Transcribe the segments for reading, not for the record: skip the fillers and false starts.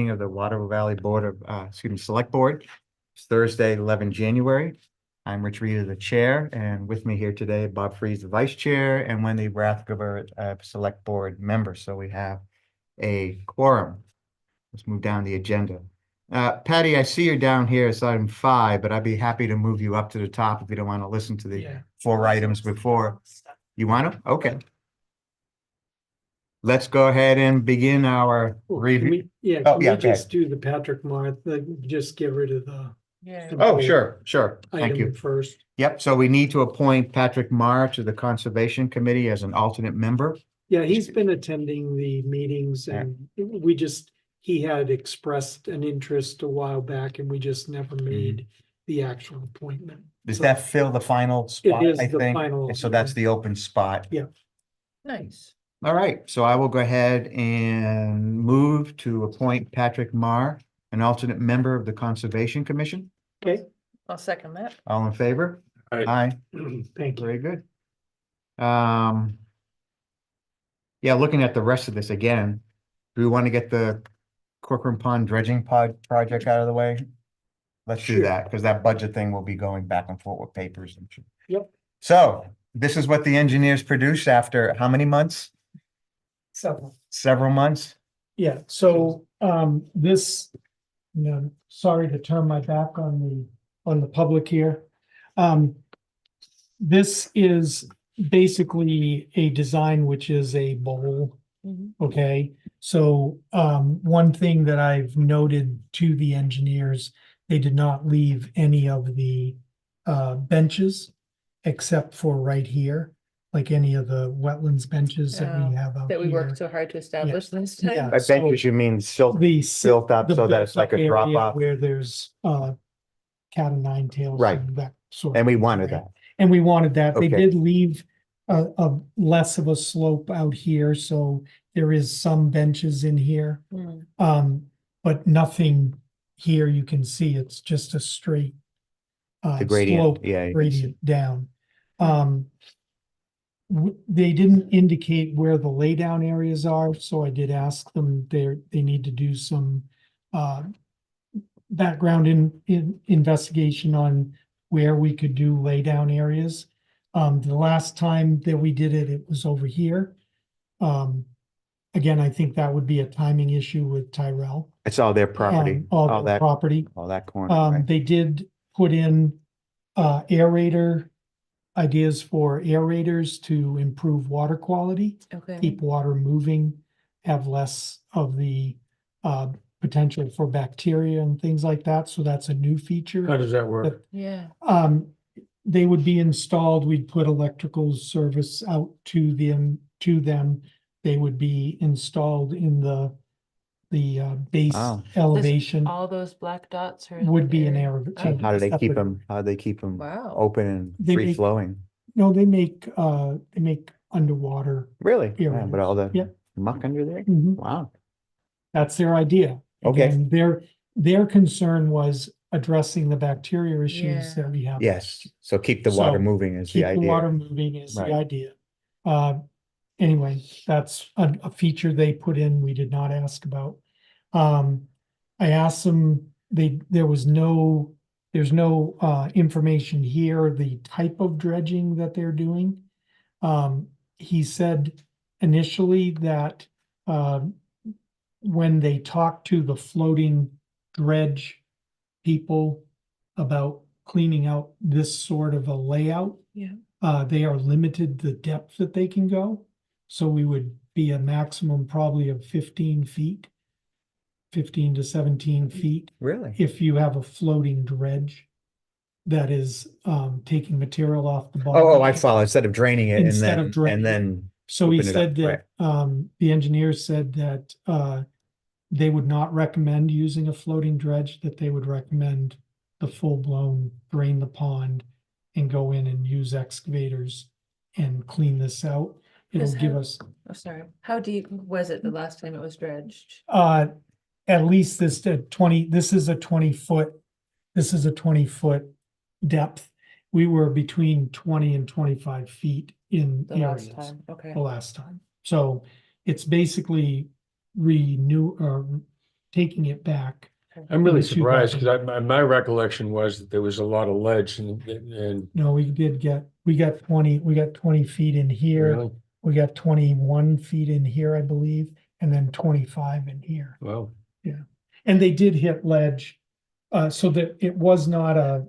Of the Waterville Valley Board of, Select Board. It's Thursday, 11 January. I'm Rich Reader, the chair, and with me here today, Bob Freeze, the vice chair, and Wendy Rathgeber, select board member. So we have a quorum. Let's move down the agenda. Patty, I see you're down here as item 5, but I'd be happy to move you up to the top if you don't want to listen to the 4 items before. You want to? Okay. Let's go ahead and begin our review. Can we go just ahead. do the Patrick Martha, just get rid of the Oh, sure. Thank you. item first? Yep, so we need to appoint Patrick Marr to the Conservation Committee as an alternate member. Yeah, he's been attending the meetings and he had expressed an interest a while back and we just never made the actual appointment. Does So that fill the final spot, is I the think? final So that's the open spot. Yeah. Nice. All right, so I will go ahead and move to appoint Patrick Marr, an alternate member of the Conservation Commission. Okay, I'll second that. All in favor? Aye. Aye. thank you. Very good. Yeah, looking at the rest of this again, do we want to get the Corcoran Pond dredging project out of the way? Let's do Sure. that, because that budget thing will be going back and forth with papers and shit. Yep. So this is what the engineers produced after how many months? Several months? Yeah, so this, sorry to turn my back on the public here. This is basically a design which is a bowl. Okay, so one thing that I've noted to the engineers, they did not leave any of the benches except for right here, like any of the wetlands benches that we have out That we here. worked so hard to establish this Yeah. time. By benches, you mean silt built up so that it's like a area drop off? Where there's cat o' nine tails. Right. And that sort of And we thing, wanted right? that. And we wanted that. They Okay. did leave a less of a slope out here, so there is some benches in here. But nothing here you can see. It's just a straight The gradient, slope yeah. gradient down. They didn't indicate where the laydown areas are, so I did ask them, they need to do some background in investigation on where we could do laydown areas. The last time that we did it, it was over here. Again, I think that would be a timing issue with Tyrell. It's all their property, All all the that, property. all that corner, right? They did put in aerator ideas for aerators to improve water quality, Okay. keep water moving, have less of the potential for bacteria and things like that. So that's a new feature. How does that work? Yeah. They would be installed, we'd put electrical service out to them. They would be installed in the base Wow. elevation, All those black dots are. would be an area. air. Oh, How do they keep separate- them, how do they keep them Wow. open and They free make- flowing? No, they make underwater. Really? Yeah, Aerators. but all the Yep. muck under there? Mhm. Wow. That's their idea. Okay. Again, their concern was addressing the bacteria issues that we have. Yes, so keep the water So, moving is the Keep the water idea. moving is Right. the idea. Anyway, that's a feature they put in, we did not ask about. I asked them, there's no information here, the type of dredging that they're doing. He said initially that when they talked to the floating dredge people about cleaning out this sort of a layout. Yeah. They are limited the depth that they can go. So we would be a maximum probably of 15 feet. 15 to 17 feet Really? if you have a floating dredge that is taking material off the bottom. Oh, I follow, instead of draining it and Instead of then, draining and it. then, So he open it said up, that the engineers said that they would not recommend using a floating dredge, that they would recommend the full-blown drain the pond and go in and use excavators and clean this out. It'll Yes, give how- us Oh, sorry. How deep was it the last time it was dredged? at least this 20, this is a 20-foot depth. We were between 20 and 25 feet in The last areas time, okay. the last time. So it's basically taking it back. I'm really into surprised that. because my recollection was that there was a lot of ledge and No, we got 20 feet in here. really, We got 21 feet in here, I believe, and then 25 in here. well, And they did hit ledge, so that it was not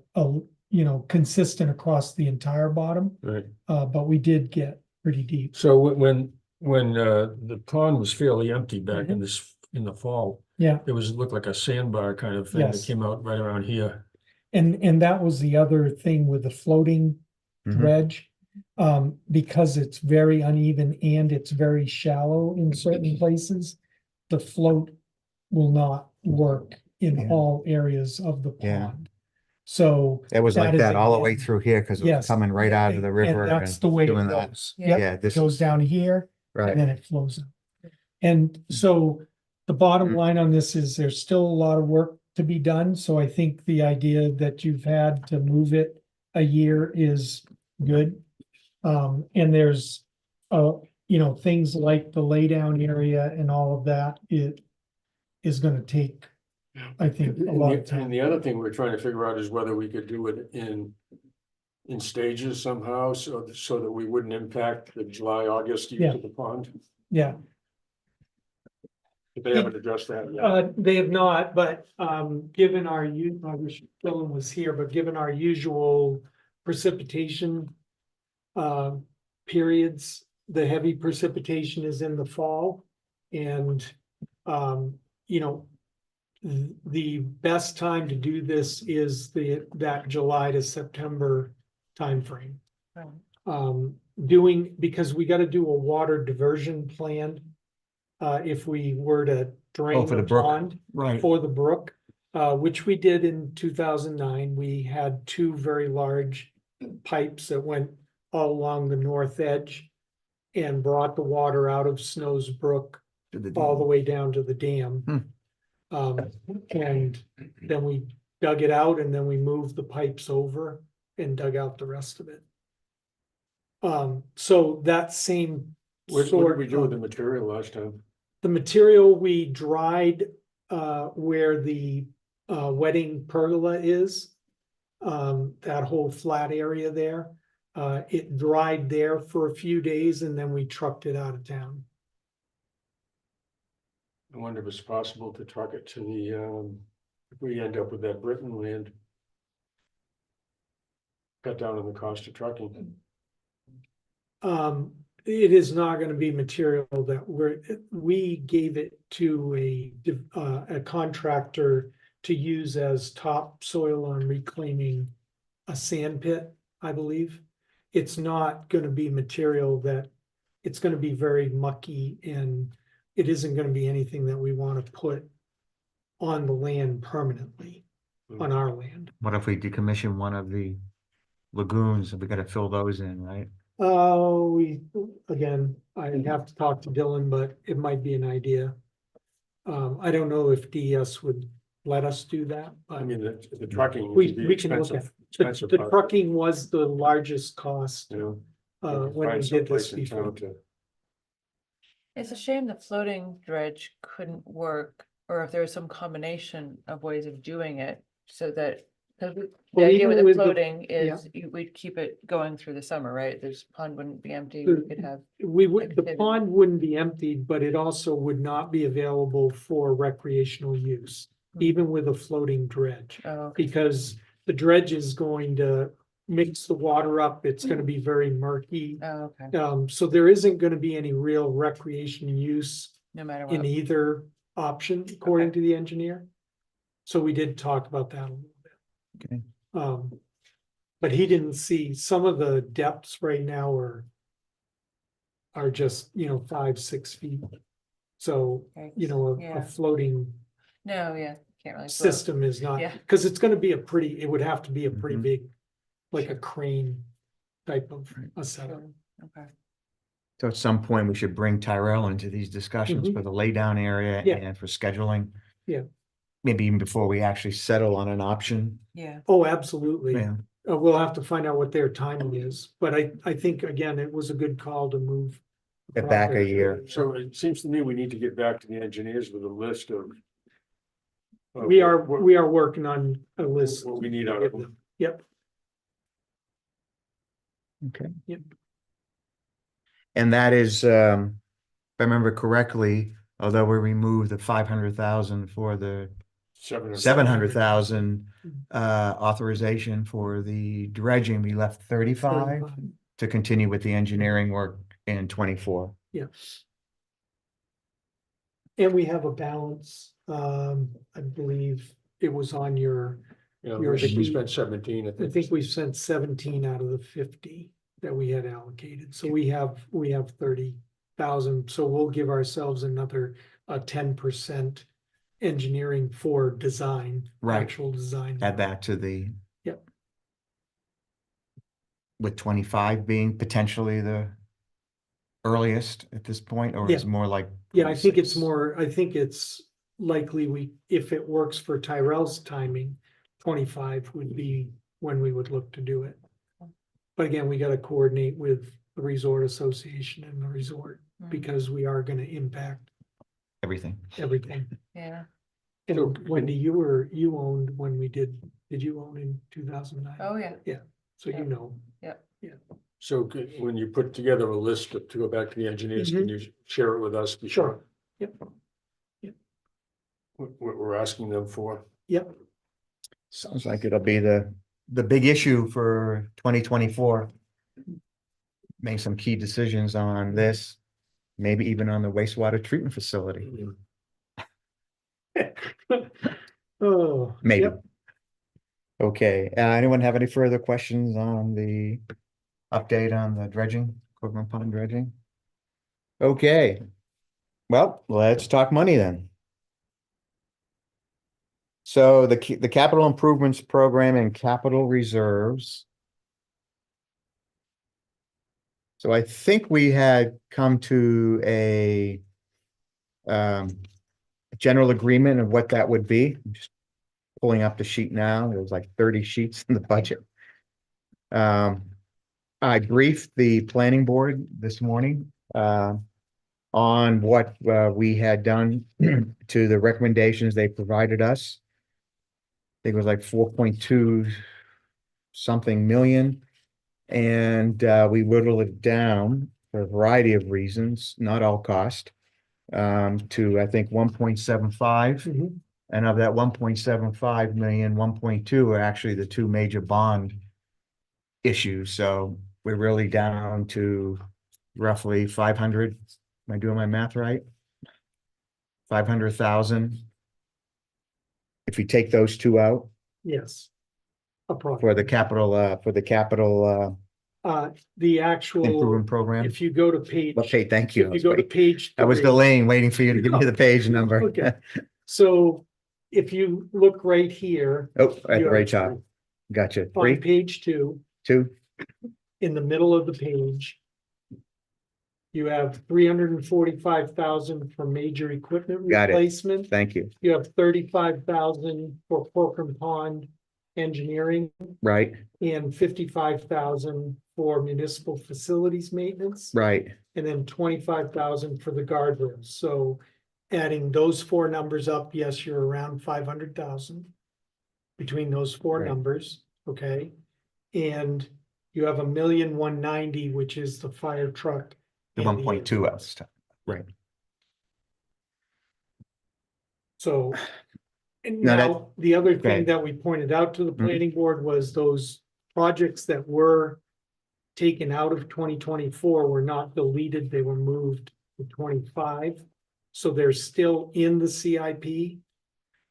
consistent across the entire bottom, right. but we did get pretty deep. So when the pond was fairly empty back in in the fall, Yeah, it looked like a sandbar kind of thing that Yes. came out right around here. and that was the other thing with the floating Mhm. dredge. Because it's very uneven and it's very shallow in certain places, the float will not work in Yeah. all areas of the Yeah. pond. So. It was like is that all the way again- through here because it was Yes. coming right out of the And river that's and the way it doing that. goes. Yeah. Yeah, It this goes is down here and right. then it flows up. And so the bottom Mhm. line on this is there's still a lot of work to be done. So I think the idea that you've had to move it a year is good. And there's, things like the laydown area and all of that, it is gonna take, I think, a lot of And time. the other thing we're trying to figure out is whether we could do it in stages somehow, so that we wouldn't impact the July, August use Yeah. of the pond. Yeah, But they haven't addressed that yet. they have not, but, given our, I wish Dylan was here, but given our usual precipitation periods, the heavy precipitation is in the fall. And, the best time to do this is that July to September timeframe. Because we gotta do a water diversion plan. If we were to drain for the the brook. pond Right. for the brook, which we did in 2009. We had two very large pipes that went all along the north edge and brought the water out of Snow's Brook all the way down to the dam. And then we dug it out and then we moved the pipes over and dug out the rest of it. So that same What did sort we do with the of, material last time? the material we dried, where the, wedding pergola is. That whole flat area there, it dried there for a few days and then we trucked it out of town. I wonder if it's possible to truck it to if we end up with that Britain land. Cut down on the cost of trucking. It is not gonna be material that we gave it to a contractor to use as topsoil on reclaiming a sand pit, I believe. It's not gonna be material that, it's gonna be very mucky and it isn't gonna be anything that we wanna put on the land permanently, on our land. What if we decommission one of the lagoons? We gotta fill those in, right? Again, I have to talk to Dylan, but it might be an idea. I don't know if DES would let us do that, I but mean, the trucking. we would be we can look at. expensive- The expensive the part, trucking was the largest cost, You know. when we Find did this someplace in before. town to- It's a shame the floating dredge couldn't work, or if there was some combination of ways of doing it, so that. Cause the Well, idea even with the with the- floating is we'd keep it going through the summer, right? This pond wouldn't be empty, we could have. The Activity. pond wouldn't be emptied, but it also would not be available for recreational use, even with a floating dredge. Oh, okay. Because the dredge is going to mix the water up, it's gonna be very murky. Oh, okay, So there isn't gonna be any real recreation use no matter in what. either option, according to the engineer. So we did talk about that a little bit. Okay. But he didn't see, some of the depths right now are just, 5-6 feet. So, Okay. a Yeah. floating No, yeah, can't really. float. system is not, Yeah. because it's gonna be it would have to be a pretty Mhm. big, like a crane type of a setup. Sure, okay. So at some point, we should bring Tyrell into these discussions Mhm. for the laydown area Yeah. and for scheduling. Yeah. Maybe even before we actually settle on an option. Yeah, Oh, absolutely. Yeah. We'll have to find out what their timing is, but I think, again, it was a good call to move. the It back a project. year. So it seems to me we need to get back to the engineers with a list of We are working on a list. What we need out of them. Yep, Okay. Yep. And that is, if I remember correctly, although we removed the 500,000 for the 700,000 authorization for the dredging, we left 35 to continue with the engineering work in 24. yeah. And we have a balance, I believe it was on your, Yeah, Your I think we sheet. spent 17, I I think. think we sent 17 out of the 50 that we had allocated, so we have 30,000, so we'll give ourselves another 10% engineering for design, Right. actual design. Add that to the. Yep. With 25 being potentially the earliest at this point, or is it more like? Yeah, I think it's 26? more, I think it's likely if it works for Tyrell's timing, 25 would be when we would look to do it. But again, we gotta coordinate with the resort association and the resort, because we are gonna impact Everything. everything. Yeah, And So- Wendy, you owned when we did you own in 2009? oh, yeah, So you know, So when you put together a list to go back to the engineers, can you share it with us? before- Sure. Yep. What we're asking them for? Yep, Sounds like it'll be the big issue for 2024. Make some key decisions on this, maybe even on the wastewater treatment facility, oh. maybe. Yep. Okay, anyone have any further questions on the update on the dredging, Quagmire Pond dredging? Okay, well, let's talk money then. So the capital improvements program and capital reserves. So I think we had come to a general agreement of what that would be. I'm just pulling up the sheet now. There was like 30 sheets in the budget. I briefed the planning board this morning on what we had done to the recommendations they provided us. I think it was like 4.2 something million. And we whittled it down for a variety of reasons, not all cost, to I think 1.75. Mhm. And of that 1.75 million, 1.2 are actually the two major bond issues. So we're really down to roughly 500. Am I doing my math right? 500,000. If you take those two out Yes. for the capital, The actual, improvement program. if you go to page. Okay, thank you. If you go to page. I was 3, delaying, waiting for you to give me the page number. Okay. So if you look right here. Oh, at the you right have- top. Gotcha. On 3, page 2, 2, in the middle of the page. You have 345,000 for major equipment Got it. replacement. thank you. You have 35,000 for Corcoran Pond engineering Right, and 55,000 for municipal facilities maintenance. right. And then 25,000 for the guardrails. So adding those four numbers up, yes, you're around 500,000. Between those four Right. numbers, okay? And you have 1,190,000, which is the fire truck. The and 1.2 else. Right. So. And No, that- now, the other Okay. thing that we pointed out to the Mhm. planning board was those projects that were. Taken out of 2024 were not deleted, they were moved to 25. So they're still in the CIP.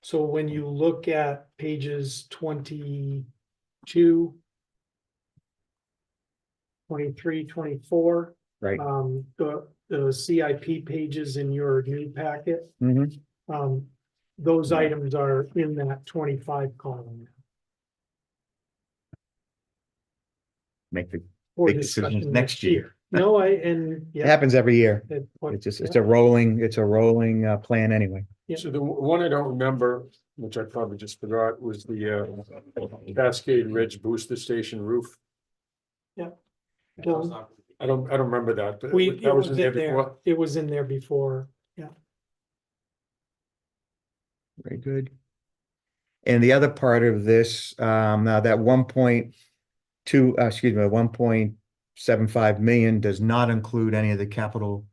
So when you look at pages 22. 23, 24, Right. the CIP pages in your new packet. Mhm. Those items are in that 25 column. Make the, for Big decisions discussion next year. No, it yeah. happens every year. It's It's a rolling, plan anyway. Yeah. So the one I don't remember, which I probably just forgot, was the Cascade Ridge Booster Station roof. Well, I don't remember that. but it That was was in there in there, before. it was in there before, Very good. And the other part of this, now that 1.75 million does not include any of the capital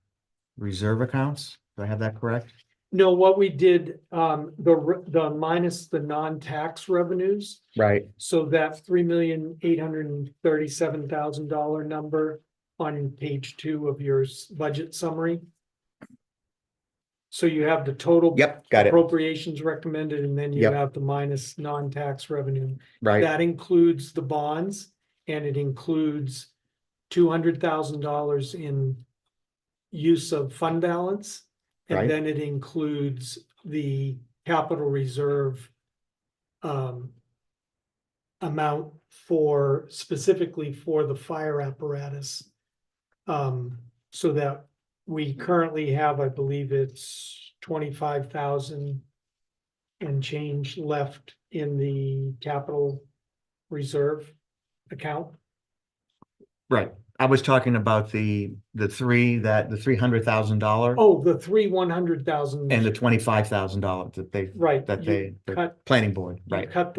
reserve accounts. Do I have that correct? No, what we did, the minus the non-tax revenues, Right, so that $3,837,000 number on page 2 of your budget summary. So you have the total. yep, got it, Appropriations recommended, and then you Yep. have the minus non-tax revenue. right, That includes the bonds, and it includes $200,000 in use of fund balance. Right. And then it includes the capital reserve amount for, specifically for the fire apparatus. So that we currently have, I believe it's 25,000 and change left in the capital reserve account. right. I was talking about the $300,000 Oh, the 100,000. and the $25,000 that they, Right. that you they, the cut- planning board, You right, cut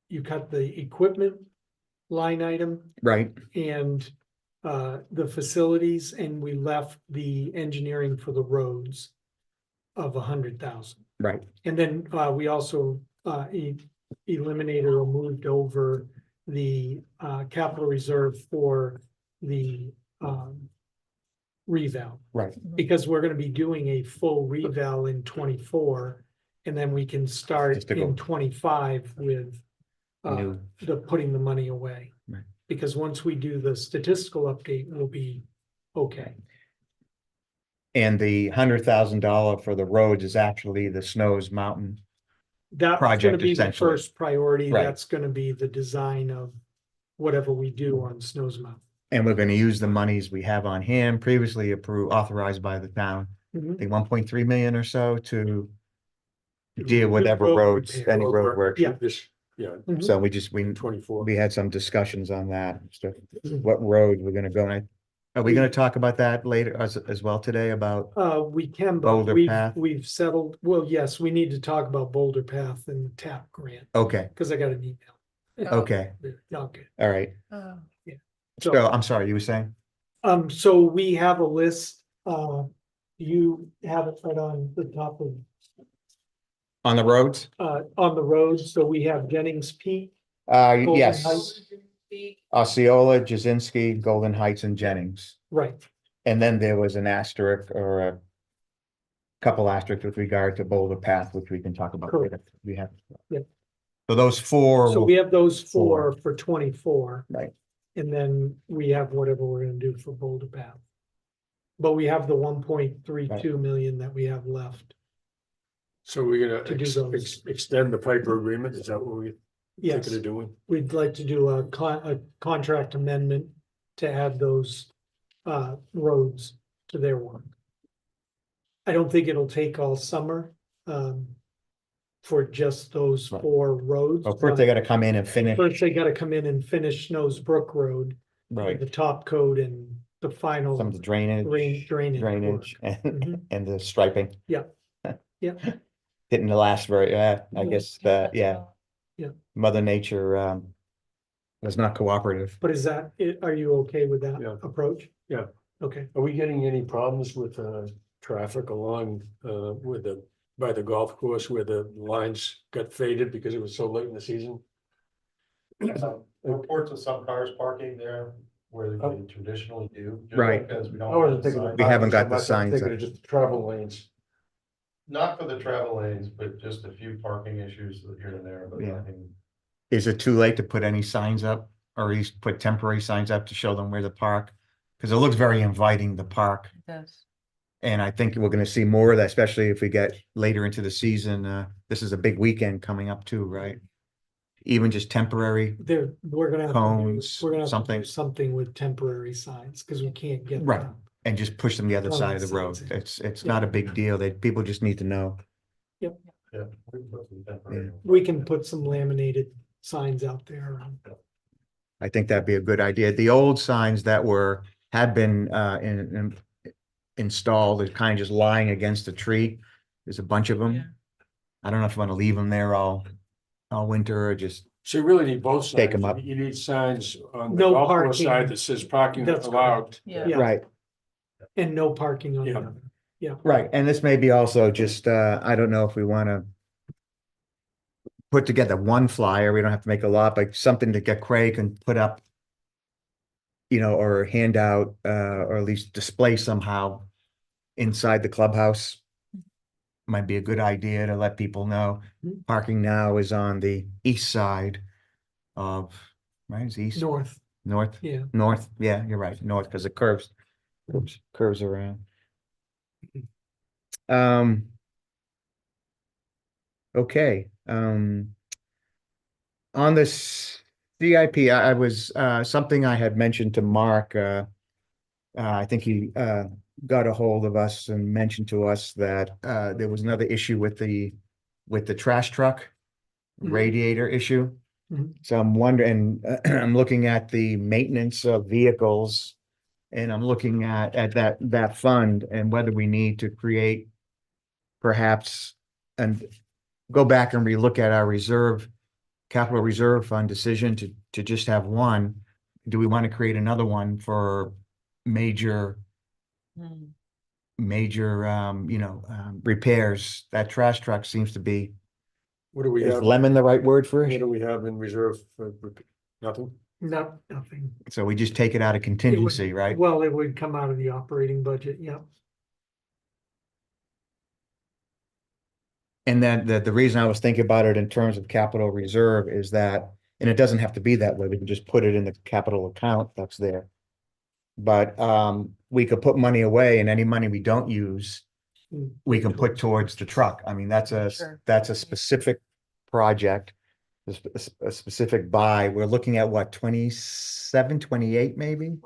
you cut the equipment line item right, and the facilities, and we left the engineering for the roads of 100,000. right, And then we also eliminated or moved over the capital reserve for the reval. right, Because we're gonna be doing a full reval in 24, and then we can start Just to go- in 25 with New. the putting the money away. Right. Because once we do the statistical update, we'll be okay. and the $100,000 for the roads is actually the Snows Mountain. That's gonna Project, be the essentially. first priority. Right. That's gonna be the design of whatever we do on Snows Mountain. And we're gonna use the monies we have on hand, previously approved, authorized by the town, I Mhm. think 1.3 million or so to deal with Do whatever road roads, repair. any road work. Yeah. This, yeah, Mhm. So we 24. we had some discussions on that, so Mhm. what road we're gonna go. And are we gonna talk about that later as well today about, We can, but Boulder Path? we've settled, well, yes, we need to talk about Boulder Path and the TAP grant, okay, because I got an email. okay, Okay. all right. Oh, So I'm sorry, you were saying? So we have a list, you have it right on the top of, On the roads? on the road, so we have Jennings Peak. Golden Yes, Heights. Osceola, Jazinski, Golden Heights and Jennings. Right, And then there was an asterisk or a couple asterisks with regard to Boulder Path, which we can talk about later. We have. Yep. So those four, so we have those Four. for 24. Right. And then we have whatever we're gonna do for Boulder Path. But we have the 1.32 million that we have left. So we're gonna To do those. extend the Piper agreement, is that what we Yes, thinking of doing? we'd like to do a contract amendment to add those roads to their work. I don't think it'll take all summer for just those Right. 4 roads. well, first they gotta come in and finish, First, they gotta come in and finish Snows Brook Road, right, the top coat and the final some of the drainage, drainage. work. drainage and, Mhm. and the striping. Yeah. Yeah. Didn't last very, I guess, yeah, Yeah. Mother Nature, was not cooperative. But is that, are you okay with that Yeah. approach? Yeah. Okay, Are we getting any problems with traffic along with by the golf course where the lines got faded because it was so late in the season? Reports of some cars parking there where Oh. they traditionally do. just Right. Because we don't. I wasn't have thinking. signs. of We haven't got the parking so much, I'm signs thinking up. of just the travel lanes. Not for the travel lanes, but just a few parking issues here and there, but Yeah. nothing. Is it too late to put any signs up or at least put temporary signs up to show them where to park? Cause it looks very inviting, the park. it does. And I think we're gonna see more of that, especially if we get later into the season. This is a big weekend coming up too, right? Even just temporary, we're gonna have to do, Cones, we're gonna have to something. do something with temporary signs, because we can't get. Right. them. and just push them the other Oh, side of the road. signs. It's Yeah. not a big deal. People just need to know. Yeah. we put some temporary- We can put some laminated signs out there. I think that'd be a good idea. The old signs that had been installed, is kind of just lying against a tree. There's a bunch of Yeah. them. I don't know if you want to leave them there all winter or just, So you really need both Take 'em signs. up. You need signs on the No golf course parking. side that says parking That's allowed. Yeah. Yeah. right, And no parking on the Yeah. other. right. And this may be also just, I don't know if we want to put together one flyer. We don't have to make a lot, but something to get Craig and put up, or hand out, or at least display somehow inside the clubhouse. Might be a good idea to let people know. Mhm. Parking now is on the east side of, right, is east, North, north, yeah. north, yeah, you're right, north, because it curves around. Um. Okay, on this CIP, I was, something I had mentioned to Mark, I think he, got a hold of us and mentioned to us that, there was another issue with the trash truck Mhm. radiator issue. Mhm. So I'm wondering, I'm looking at the maintenance of vehicles. And I'm looking at that fund and whether we need to create perhaps and go back and relook at our capital reserve fund decision to just have one. Do we want to create another one for major Hmm. repairs? That trash truck seems to be, What do we is have? lemon the right word for What it? do we have in reserve for nothing? Nothing. So we just take it out of It would- contingency, right? Well, it would come out of the operating budget, yeah. And then the reason I was thinking about it in terms of capital reserve is that, and it doesn't have to be that way, we can just put it in the capital account that's there. But we could put money away and any money we don't use, we can put towards the truck. I mean, that's Sure. a specific project. A specific buy. We're looking at what, 27, 28, maybe?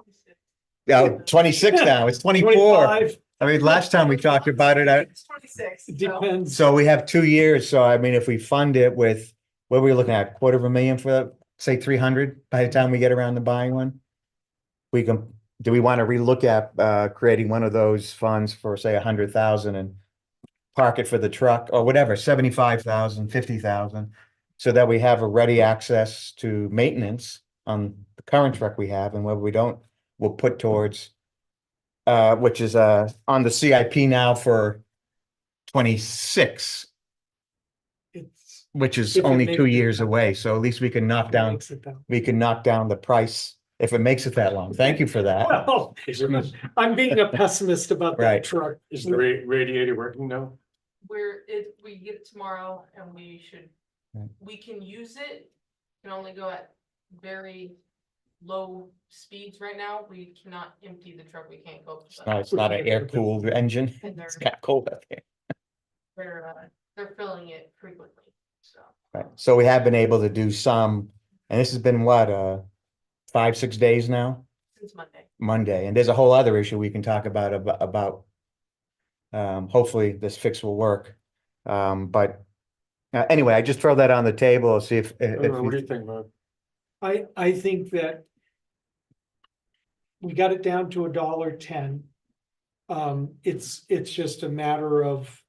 Yeah, 26 now, it's 24. 25, I mean, last time we talked about it, It's 26. it depends. so we have 2 years, so I mean, if we fund it with, what are we looking at, $250,000 for, say, 300 by the time we get around to buying one? Do we want to relook at creating one of those funds for, say, 100,000 and park it for the truck or whatever, 75,000, 50,000, so that we have a ready access to maintenance on the current truck we have, and whether we don't, we'll put towards which is on the CIP now for 26, It's. which is If it only makes 2 it years down. away. So at least we can knock down, Makes it down. we can knock down the price if it makes it that long. Thank you for that. Well, Is it, I'm being a pessimist about Right. that truck. is the radiator working now? We get it tomorrow and we should, Right. we can use it, can only go at very low speeds right now. We cannot empty the truck, we can't go. It's not an air-cooled engine. And they're, It's kind of cold out there. they're filling it frequently, so. Right. So we have been able to do some, and this has been what, 5-6 days now? Since Monday. Monday, and there's a whole other issue we can talk about. Hopefully this fix will work. But anyway, I just throw that on the table, see if What do you think, Mark? I think that we got it down to $1.10. It's just a matter of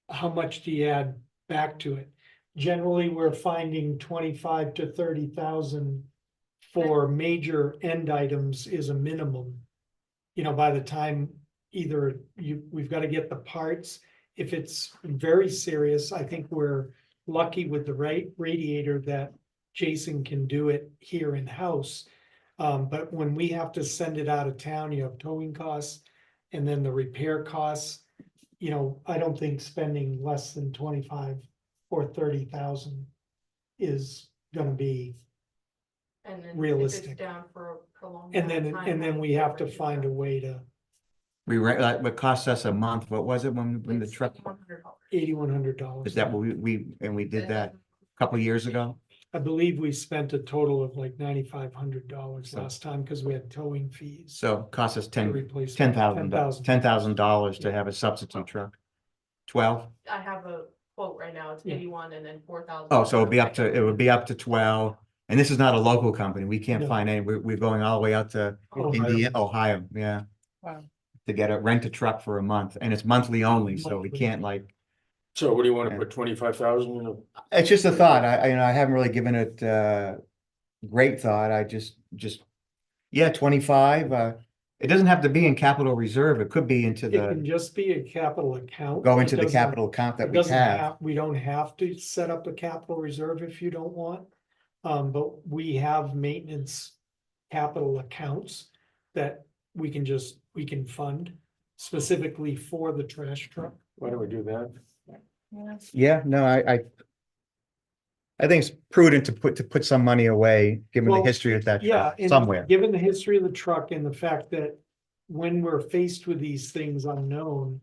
how much do you add back to it? Generally, we're finding 25 to 30,000 for major end items is a minimum. By the time either we've got to get the parts. If it's very serious, I think we're lucky with the radiator that Jason can do it here in-house. But when we have to send it out of town, you have towing costs and then the repair costs. I don't think spending less than 25 or 30,000 is gonna be, And then if Realistic. it's down for a prolonged. and amount then, of time, and then then we have to it's find a way to like what cost us a month, what was it when the It's truck, $1,100. $8,100. is that what we did that a couple of years ago? I believe we spent a total of like $9,500 So- last time because we had towing fees. So it cost us to 10, replace $10,000, $10,000 to have a substitute truck. 12? I have a quote right now, it's Yeah. 81 and then 4,000. Oh, so it would be up to 12, and this is not a local company, we can't No. find any, we're going all the way out to Ohio. Indiana, Ohio, yeah. Wow. to rent a truck for a month, and it's monthly only, so we Monthly. can't like, So what do you wanna Yeah. put, 25,000 in a? it's just a thought. I haven't really given it, great thought. I just, yeah, 25, it doesn't have to be in capital reserve. It could be into It can the, just be a capital account. go It into the doesn't- capital account that It we doesn't have. we don't have to set up a capital reserve if you don't want. But we have maintenance capital accounts that we can fund specifically for the trash truck. Why don't we do that? Yeah. Yeah, no, I think it's prudent to put some money away, given the Well, history of that Yeah, truck, and somewhere. given the history of the truck and the fact that when we're faced with these things unknown,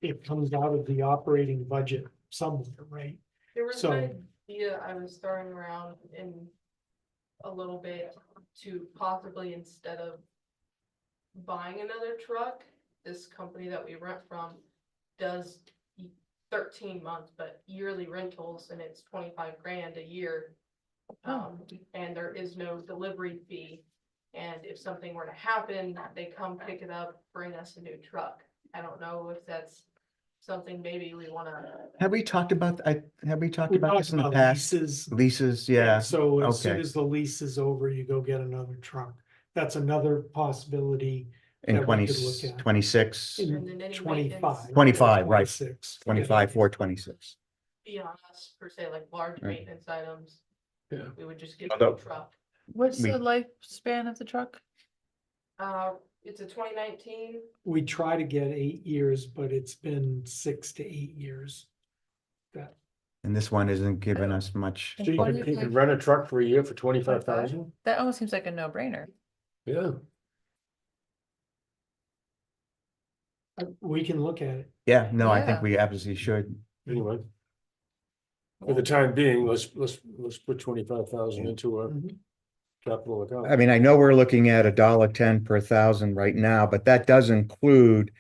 it comes out of the operating budget somewhere, right? There was So- an idea I was throwing around in a little bit to possibly, instead of buying another truck, this company that we rent from does 13 months, but yearly rentals, and it's 25 grand a year. And there is no delivery fee. And if something were to happen, they come pick it up, bring us a new truck. I don't know if that's something maybe we wanna. Have we talked about, have we talked We about this talked in the about past? leases. Leases, yeah, So as soon okay. as the lease is over, you go get another truck. That's another possibility. In that we 20, could look at. 26, In And then any 25. maintenance- 25, right. 26. 25, 426. Be on us per se, like large Right. maintenance items. Yeah. We would just get a Although- new truck. What's We- the lifespan of the truck? It's a 2019. We try to get 8 years, but it's been 6 to 8 years. That, And this one isn't giving us much. So you can rent a truck for a year for 25,000? That almost seems like a no-brainer. Yeah. we can look at it. Yeah, no, I think Yeah. we absolutely should. Anyway, for the time being, let's put 25,000 into a Mhm. capital account. I mean, I know we're looking at $1.10 per thousand right now, but that does include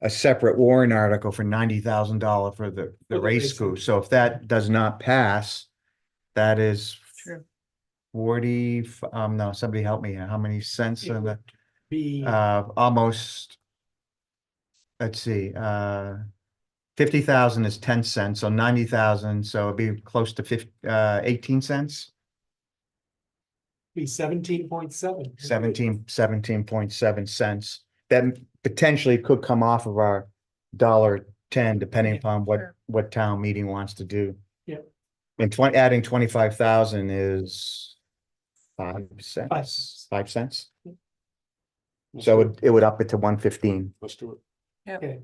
a separate warrant article for $90,000 for the For the race racing. school. So if that does not pass, that is True. 40, no, somebody help me. How many cents It on would the, Be, almost, let's see, 50,000 is 10 cents, so 90,000, so it'd be close to 18 cents, be 17.7. 17.7 cents. That potentially could come off of our $1.10, depending Yeah, upon sure. what town meeting wants to do. Yep. And adding 25,000 is 5 cents, 5 cents. 5 cents. Let's So do it would up it to 115. Let's do it. Okay,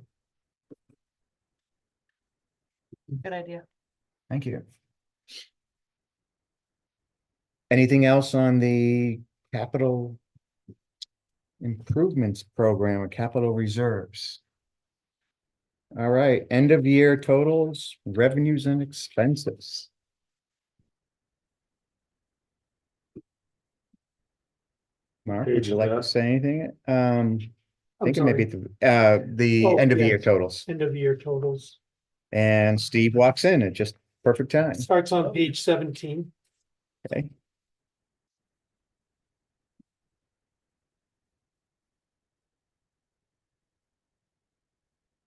Good idea. Thank you. Anything else on the capital improvements program or capital reserves? All right, end of year totals, revenues and expenses. Mark, would Page you of like to that. say anything? I I'm think it may be sorry. the Oh, end of year yes. totals. End of year totals. And Steve walks in at just perfect time. Starts on page 17. Okay.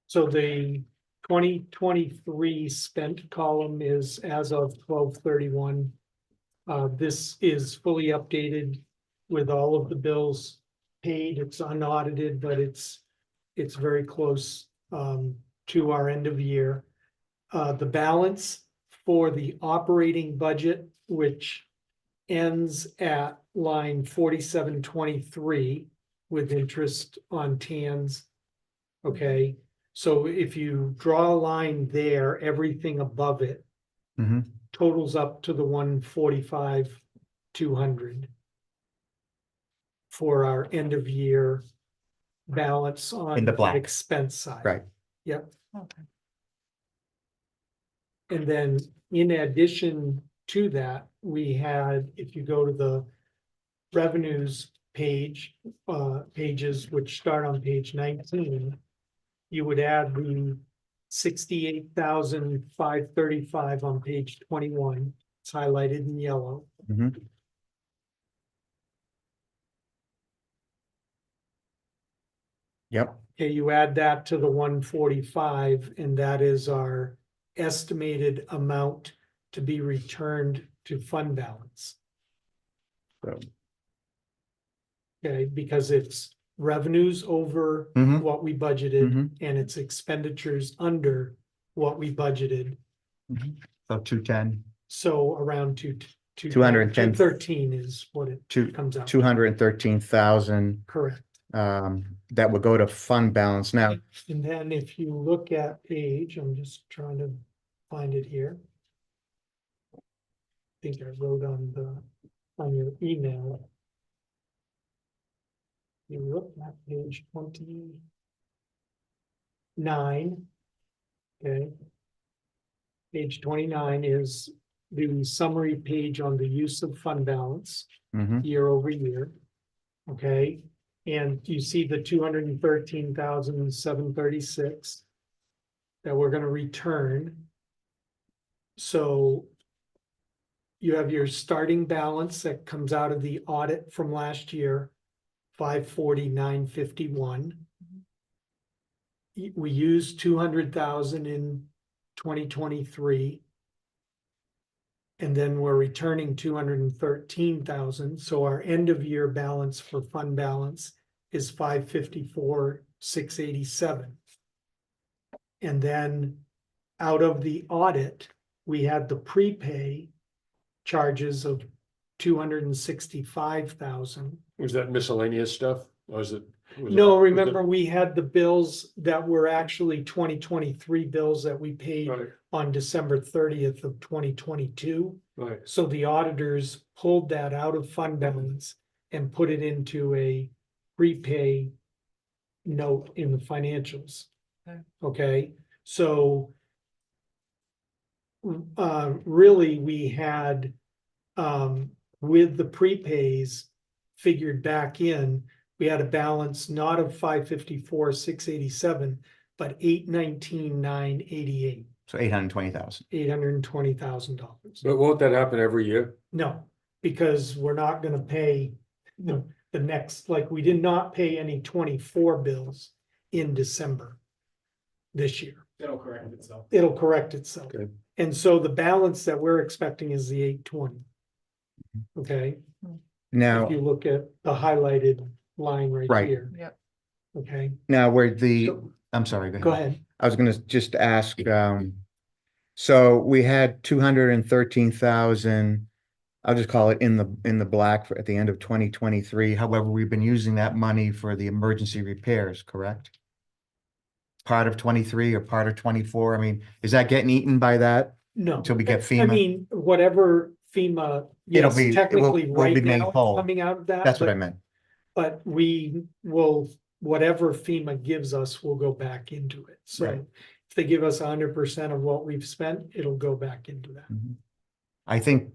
So the 2023 spent column is as of 12/31. This is fully updated with all of the bills paid. It's unaudited, but it's very close to our end of year. The balance for the operating budget, which ends at line 4723 with interest on TANs. Okay, so if you draw a line there, everything above it Mhm. totals up to the 145,200 for our end of year balance on In the the black. expense side. Right. Yep. Okay. And then in addition to that, we had, if you go to the revenues page, pages which start on page 19, you would add the 68,535 on page 21. It's highlighted in yellow. Mhm. Yep, Okay, you add that to the 145, and that is our estimated amount to be returned to fund balance. So- Okay, because it's revenues over Mhm. what we budgeted Mhm. and it's expenditures under what we budgeted. so 210, So around 210. 213 is what it two, comes out. 213,000, Correct. that would go to fund balance. Now, And then if you look at page, I'm just trying to find it here. I think I wrote on your email. You look at page 29. Okay. Page 29 is the summary page on the use of fund balance mhm, year over year. Okay, and you see the 213,736 that we're gonna return. So you have your starting balance that comes out of the audit from last year, 549,951. We used 200,000 in 2023. And then we're returning 213,000, so our end of year balance for fund balance is 554,687. And then out of the audit, we had the prepay charges of 265,000. Was that miscellaneous stuff? Or was it? No, remember, we had the bills that were actually 2023 bills that we paid Right, on December 30th of 2022. right. So the auditors pulled that out of fund balance and put it into a prepay note in the financials. Okay. Okay, so really, we had with the prepays figured back in, we had a balance not of 554,687, but 819,988, so 820,000. $820,000. But won't that happen every year? No, because we're not gonna pay the next, like, we did not pay any 24 bills in December this year. It'll correct itself. It'll correct itself. Okay. And so the balance that we're expecting is the 820. Okay, Now, if you look at the highlighted line right Right. here. Yep. Okay, now where the, So- I'm sorry, go ahead. I was gonna just ask, so we had 213,000. I'll just call it in the black at the end of 2023. However, we've been using that money for the emergency repairs, correct? Part of 23 or part of 24? I mean, is that getting eaten by that No. until we get I FEMA? mean, whatever FEMA, It'll yes, be- it will- technically will right be made now, it's whole. coming out of that. That's what I but- meant. But we will, whatever FEMA gives us will go back into it. So Right. if they give us 100% of what we've spent, it'll go back into that. I think,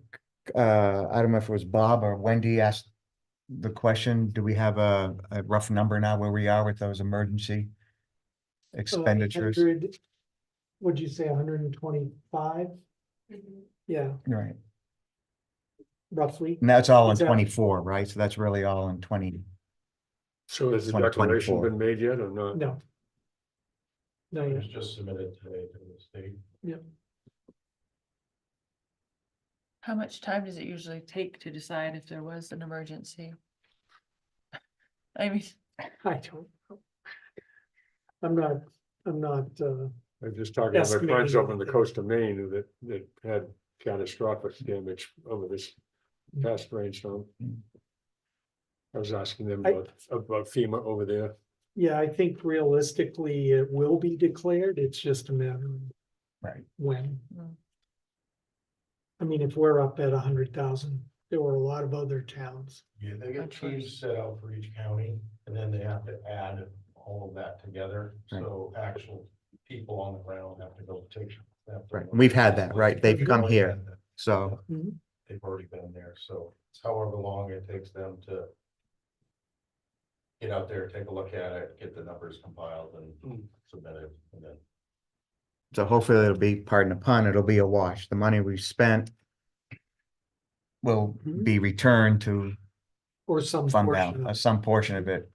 I don't know if it was Bob or Wendy asked the question, do we have a rough number now where we are with those emergency expenditures? 100, what'd you say, 125? Yeah, Right. roughly. And that's all in Exactly. 24, right? So that's really all in 20. So has the 2024. declaration been made yet or not? No. No, It yeah, was just submitted today to the state. How much time does it usually take to decide if there was an emergency? I mean, I don't. know. I'm not, I'm just talking to my friends Estimating over on the anything. coast of Maine that had catastrophic damage over this past rainstorm. I was asking them about FEMA over there. yeah, I think realistically it will be declared. It's just a matter of Right. when. Mm. I mean, if we're up at 100,000, there were a lot of other towns. Yeah, they get Okay. teams set out for each county, and then they have to add all of that together, Right. so actual people on the ground have to go take. have to Right. look. We've had that, right? They've We've come already here. had that. So, They've already been there, so it's however long it takes them to get out there, take a look at it, get the numbers compiled and submitted, and then so hopefully it'll be, pardon the pun, it'll be a wash. The money we've spent will Mhm. be returned to Or some fund portion of balance, it. some portion of it.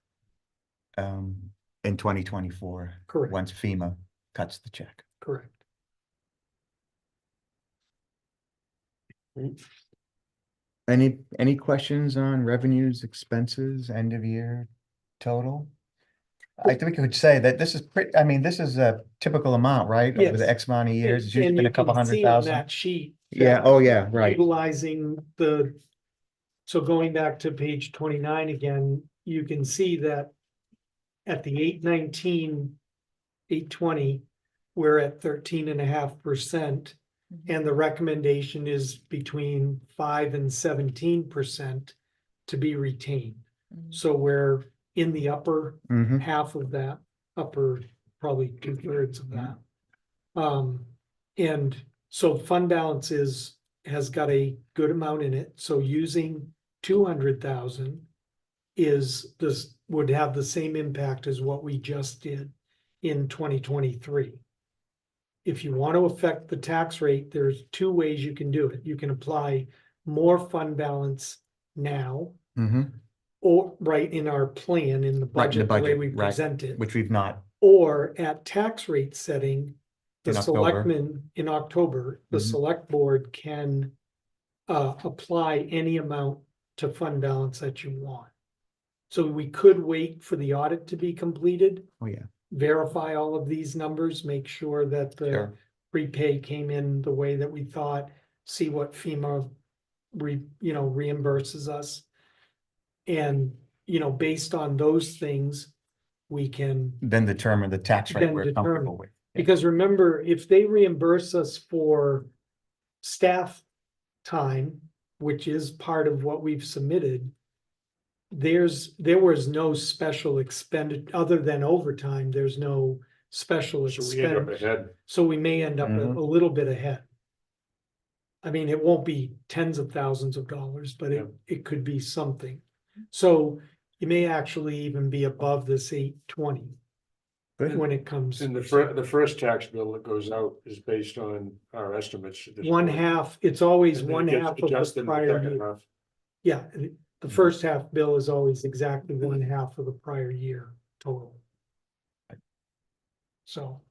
in 2024. Correct. Once FEMA cuts the check. Correct. Any questions on revenues, expenses, end of year total? I think we could say that this is pretty, I mean, this is a typical amount, right? Over the Yes. X amount of years, it's And usually been you a couple can hundred see on thousand. that sheet. Yeah, that oh yeah, right. Utilizing so going back to page 29 again, you can see that at the 819, 820, we're at 13.5%. And the recommendation is between 5 and 17% to be retained. Mhm. So we're in the upper Mm-hmm. half of that, upper, probably 2/3 of that. And so fund balance has got a good amount in it, so using 200,000 would have the same impact as what we just did in 2023. If you want to affect the tax rate, there's two ways you can do it. You can apply more fund balance now, Mm-hmm. or right in our plan, in the Right, in the budget, the way budget, we right, present it. Which we've not. Or at tax rate setting, the In October. selectmen in October, the Mhm. select board can apply any amount to fund balance that you want. So we could wait for the audit to be completed, Oh, yeah. verify all of these numbers, make sure that the Sure. prepay came in the way that we thought, see what FEMA reimburses us. And, based on those things, we can, Then determine the tax rate Then we're determine. comfortable with. Yeah. because remember, if they reimburse us for staff time, which is part of what we've submitted, there was no special expenditure, other than overtime, there's no special So we end up expense. ahead. So we may end up a Mhm. little bit ahead. I mean, it won't be tens of thousands of dollars, but it could be something. So you may actually even be above this 820 Good. when it comes. And the first tax bill that goes out is based on our estimates. at this One point. half, it's always And then it one gets half of adjusted the in the prior second year. half. Yeah, the first half bill is always exactly one half of the prior year total. So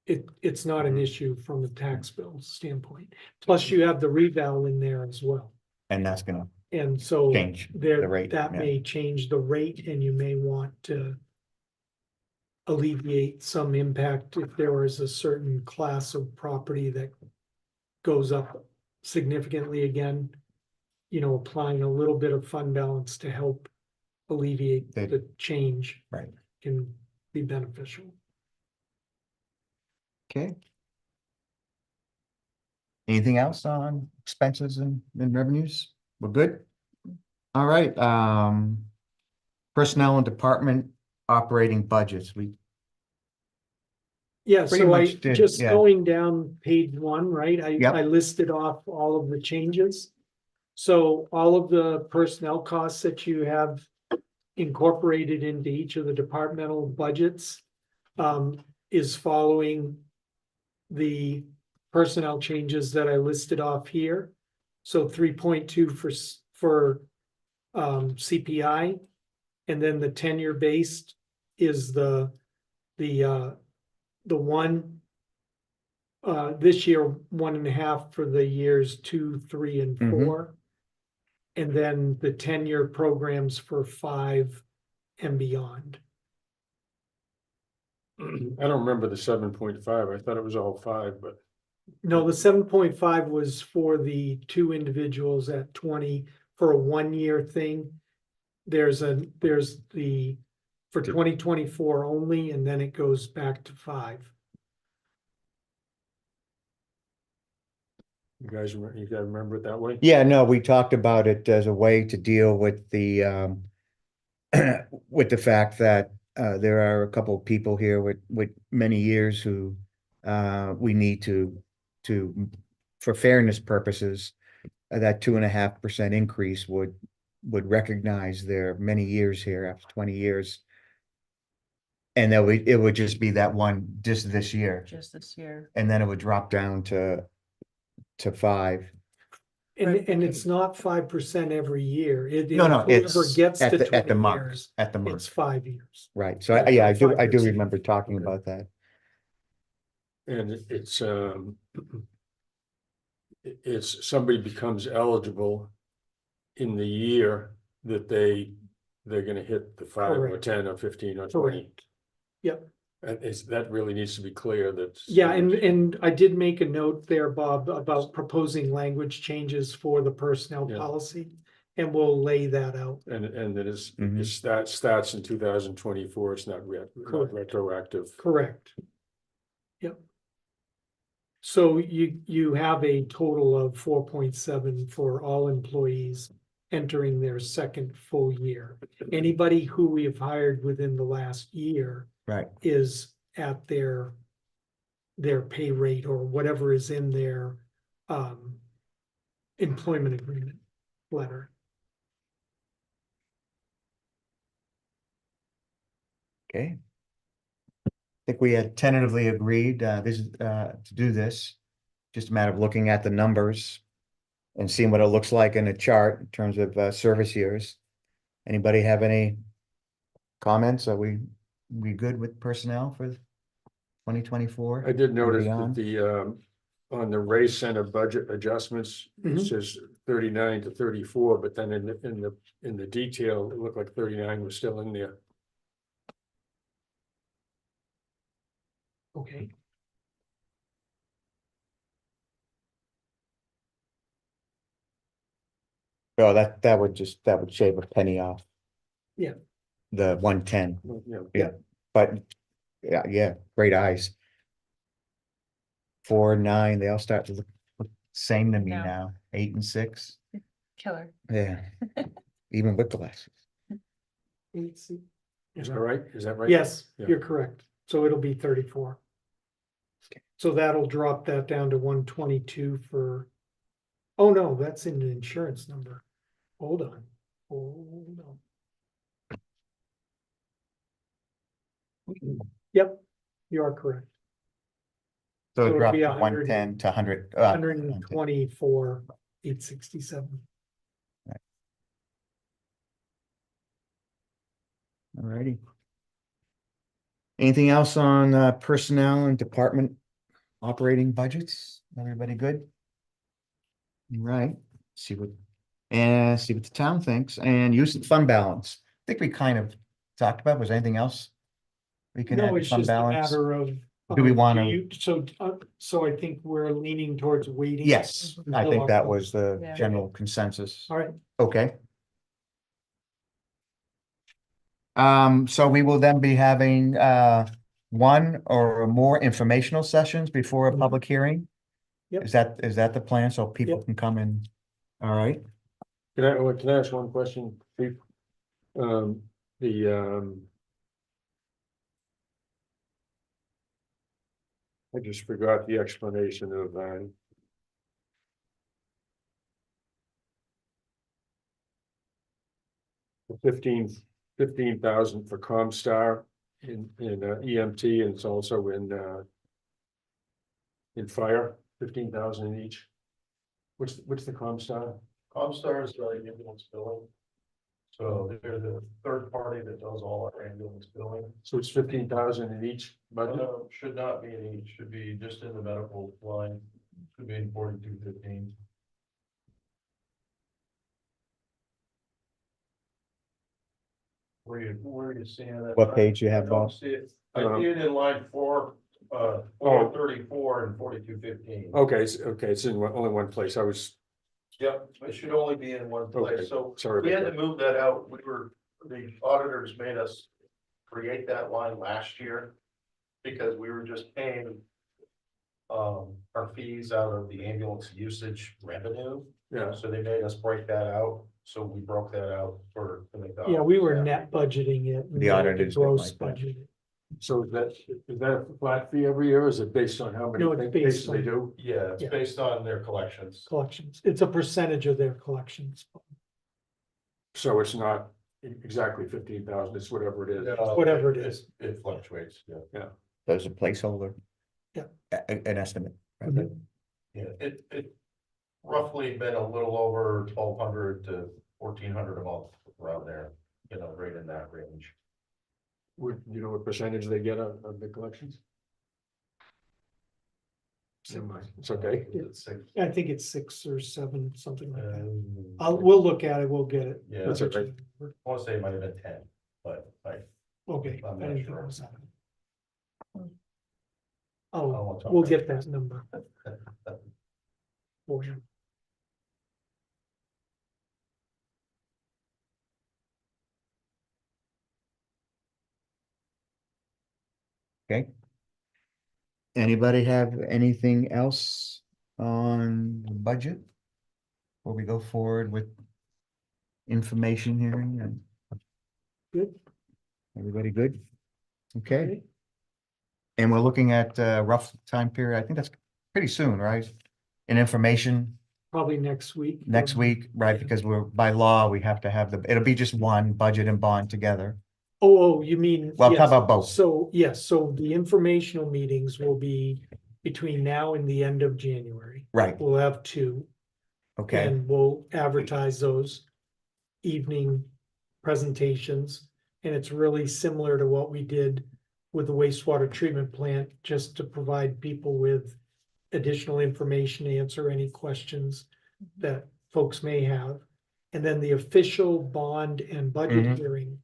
it's not an Mhm. issue from a tax bill standpoint. Plus you have the reval in there as well. And that's gonna And so change the there, rate. that yeah. may change the rate, and you may want to alleviate some impact if there was a certain class of property that goes up significantly again. Applying a little bit of fund balance to help alleviate They- the change Right. can be beneficial. Okay. Anything else on expenses and revenues? We're good? All right, personnel and department operating budgets, Yeah, Pretty so I much did, just yeah. going down page 1, right? Yep. I listed off all of the changes. So all of the personnel costs that you have incorporated into each of the departmental budgets is following the personnel changes that I listed off here. So 3.2 for CPI, and then the tenure based is the one this year, 1.5 for the years 2, 3, and Mhm. 4. And then the 10-year programs for 5 and beyond. I don't remember the 7.5. I thought it was all 5, but No, the 7.5 was for the 2 individuals at 20 for a 1-year thing. There's the for 2024 only, and then it goes back to 5. you guys remember it that way? yeah, no, we talked about it as a way to deal with the with the fact that there are a couple of people here with many years who we need to for fairness purposes, that 2.5% increase would recognize their many years here after 20 years. And it would just be that one just this year, Just this year. and then it would drop down to 5. And it's not 5% every year. No, Whoever it's gets at to the 20 mark, years, at the mark, it's 5 years. right, so, Yeah, yeah, I 5 do years. remember talking Okay. about that. And it's somebody becomes eligible in the year that they're gonna hit the 5 or Correct. 10 or 15 or 20. Correct. Yep. And that really needs to be clear that. Yeah, and I did make a note there, Bob, about proposing language changes for the personnel Yeah. policy. And we'll lay that out. And that is, Mhm. it starts in 2024, it's not Correct. retroactive. Correct. Yep. So you have a total of 4.7 for all employees entering their second full year. Anybody who we have hired within the last year Right, is at their pay rate or whatever is in their employment agreement letter. okay. I think we had tentatively agreed, to do this. Just a matter of looking at the numbers and seeing what it looks like in a chart in terms of, service years. Anybody have any comments? Are we good with personnel for 2024? I did notice that beyond? on the race center budget adjustments, it Mhm. says 39 to 34, but then in the detail, it looked like 39 was still in there. Okay. Oh, that would shave a penny off. Yeah. The 110, You yeah, but, yeah, great eyes. 4, 9, they all start to look same to me No. now, 8 and 6, Killer. yeah, even with glasses. Is that right? Is that right? Yes, Yeah. you're correct. So it'll be 34. So that'll drop that down to 122 for, oh no, that's in the insurance number. Hold on. Yep, you are correct. So So it it'll dropped be to 100 110 to 100. 124, 867. Alrighty. Anything else on, personnel and department operating budgets? Everybody good? Right, see what the town thinks, and use of fund balance. I think we kind of talked about, was there anything else? We can add No, to it's fund just a balance? matter of. Do we uh, wanna- you- So I think we're leaning towards waiting. Yes, I until think that October. was the Yeah. general consensus. All right, Okay. So we will then be having, one or more informational sessions before a Mhm. public hearing? Yep. Is that the plan, so people Yep. can come in? All right, Can I ask one question, Steve? I just forgot the explanation of the 15,000 for Comstar in EMT, and it's also in fire, 15,000 in each. What's the Comstar? Comstar is the ambulance billing. So they're the third party that does all our ambulance billing. So it's 15,000 in each budget? Should not be in each, should be just in the medical line, should be in 4215. Where are you seeing that? what page you have, I don't Bob? see it. I see it in line 434 and 4215. Okay, it's in only one place. I was, Yep, it should only be in one Okay, place, so sorry we about had to move that out, the auditors made us create that line last year. Because we were just paying. Our fees out of the ambulance usage revenue, yeah, so they made us break that out, so we broke that out to make that. yeah, we were net budgeting it. and The they had to auditors didn't gross like that. budget it. so is that a flat fee every year, or is it based on how many No, it's based cases they on- do? Yeah, it's Yeah. based on their collections. Collections. It's a percentage of their collections. So it's not exactly 15,000, it's whatever it is. Whatever it is. It fluctuates, yeah. There's a placeholder. Yeah. An estimate. right? Mhm. Yeah, roughly been a little over 1,200 to 1,400 a month around there, you know, right in that range. Would, you know what percentage they get on the collections? Never mind, it's okay. It's like, I think it's 6 or 7, something like that. um, We'll look at it, we'll get it. Yeah, That's okay. I want to say it might have been 10, but like. Okay. I'm I not didn't think sure. it was that. I don't Oh, wanna talk we'll about get that number for you. Okay. Anybody have anything else on the budget? Before we go forward with information hearing and Good. everybody good? Okay, Okay. and we're looking at rough time period. I think that's pretty soon, right? And information Probably next week. next week, right? Because we're, by law, we have to have it'll be just one budget and bond together. Oh, you mean? Well, how yes. about both? So, yes, so the informational meetings will be between now and the end of January. Right, We'll have 2. okay, And we'll advertise those evening presentations. And it's really similar to what we did with the wastewater treatment plant, just to provide people with additional information, answer any questions that folks may have. And then the official bond and budget Mhm. hearing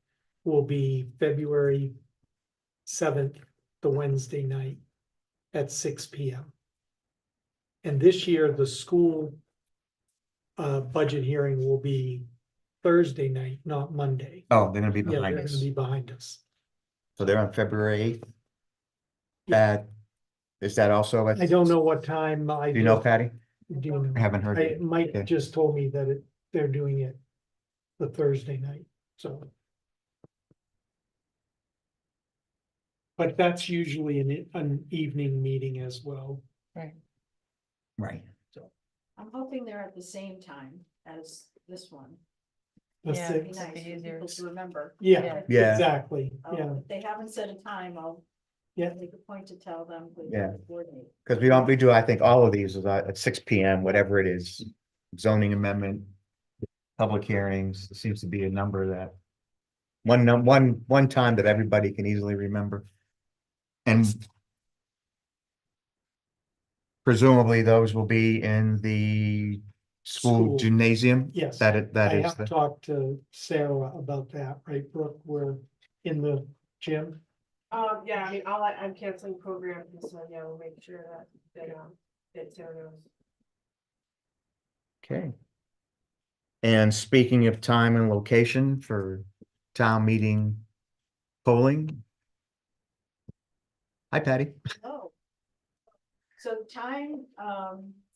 will be February 7th, the Wednesday night at 6 p.m. And this year, the school budget hearing will be Thursday night, not Monday. oh, they're gonna be Yeah, they're behind gonna us, be behind us. so they're on February 8th. Yeah. Is that also? I don't know what time Do you know, Patty? Do you know? I haven't heard. I, Mike Okay. just told me that they're doing it the Thursday night, so. But that's usually an evening meeting as well. Right. Right, I'm hoping they're at the same time as this one. The Yeah, It'd be sixth. That'd nice be for easier. people to remember. Yeah, Yeah. exactly, Oh, yeah. If they haven't set a time, I'll Yeah. make a point to tell them. we Yeah. coordinate. because we do, I think, all of these is at 6 p.m., whatever it is. Zoning amendment, public hearings, there seems to be a number that. One time that everybody can easily remember. And. Presumably those will be in the school School. gymnasium. Yes. That I is have the, talked to Sarah about that, right, Brooke? We're in the gym. Yeah, I mean, I'm canceling programs, so yeah, we'll make sure that Sarah knows. okay. And speaking of time and location for town meeting polling. Hi, Patty. Oh. So time,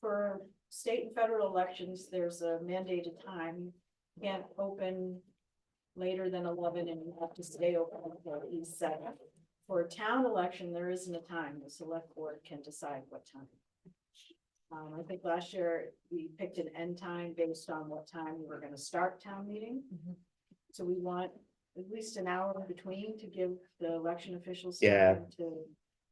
for state and federal elections, there's a mandated time. You can't open later than 11 and you have to stay open until at least 7. For a town election, there isn't a time. The select board can decide what time. I think last year we picked an end time based on what time we were gonna start town meeting. Mhm. So we want at least an hour in between to give the election officials. Yeah. time to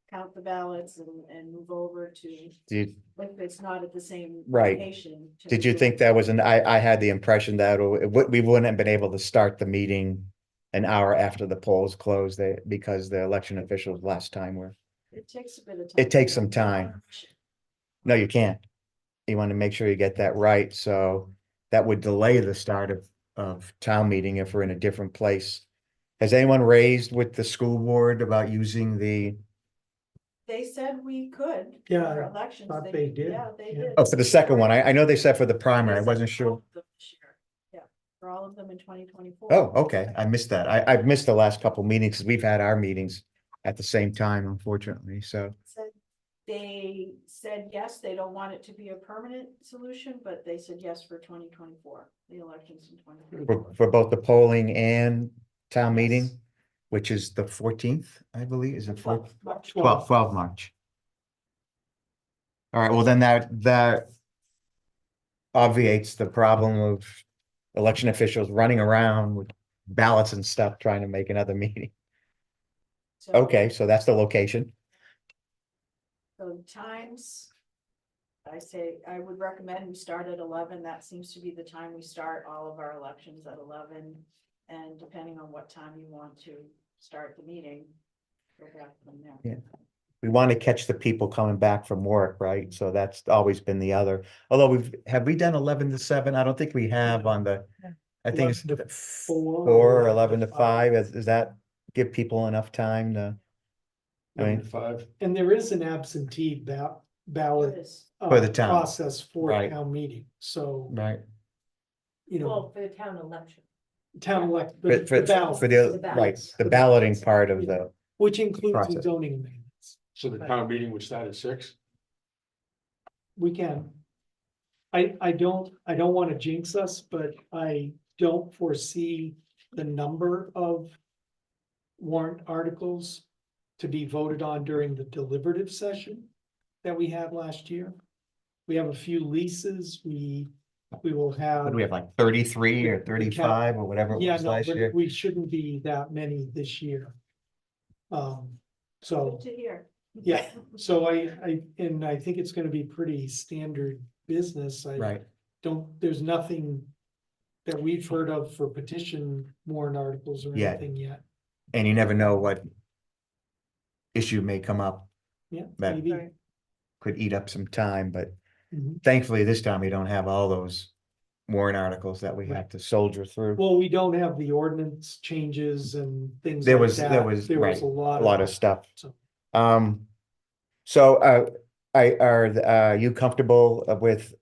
count the ballots and move over to, Did, if it's not at the same Right. location. to did you move think over. that was I had the impression that we wouldn't have been able to start the meeting. An hour after the polls closed, because the election officials last time were, It takes a bit of time. it takes some time. No, you can't. You want to make sure you get that right, so that would delay the start of town meeting if we're in a different place. Has anyone raised with the school board about using the, They said we could. Yeah, for I elections. thought they did, Yeah, they yeah. did. oh, for the second one, I know they said for the They primary, I said wasn't for sure. all of them this year. Yeah, for all of them in 2024. Oh, okay, I missed that. I've missed the last couple meetings, because we've had our meetings at the same time, unfortunately, so. Said- They said, yes, they don't want it to be a permanent solution, but they said yes for 2024, the elections in 2024. For both the polling and town meeting, Yes. which is the 14th, I believe, is it 14th? March 12 March. All right, well, then that obviates the problem of election officials running around with ballots and stuff, trying to make another meeting. So- Okay, so that's the location. So times. I say, I would recommend we start at 11. That seems to be the time we start all of our elections at 11. And depending on what time you want to start the meeting, go back from there. Yeah. We want to catch the people coming back from work, right? So that's always been the other, although have we done 11 to 7? I don't think we have on the, I think it's 11 to 4 4 or 11 to 5. Does that give people enough time to? I mean, 5. And there is an absentee ballot. It is. For the town. Process for Right. town meeting, so, right, you know, Well, for the town election. town elect. for, the for, ballot, for the, The ballots. right, the The balloting ballots. part of the, which includes the process. zoning amendments. So the town meeting would start at 6? We can. I don't want to jinx us, but I don't foresee the number of warrant articles to be voted on during the deliberative session that we had last year. We have a few leases, we will what have. do we have, like 33 or 35 or whatever it Yeah, was no, last but year? we shouldn't be that many this year. So, Good to hear. yeah, so I think it's gonna be pretty standard business. I Right, there's nothing that we've heard of for petition warrant articles or Yeah. anything yet. and you never know what issue may come up, Yeah, That- maybe. Right. could eat up some time, but Mhm. thankfully this time we don't have all those warrant articles that we have to soldier through. Well, we don't have the ordinance changes and things There like was, that. there was, right, a lot a lot of stuff. So, So, are you comfortable with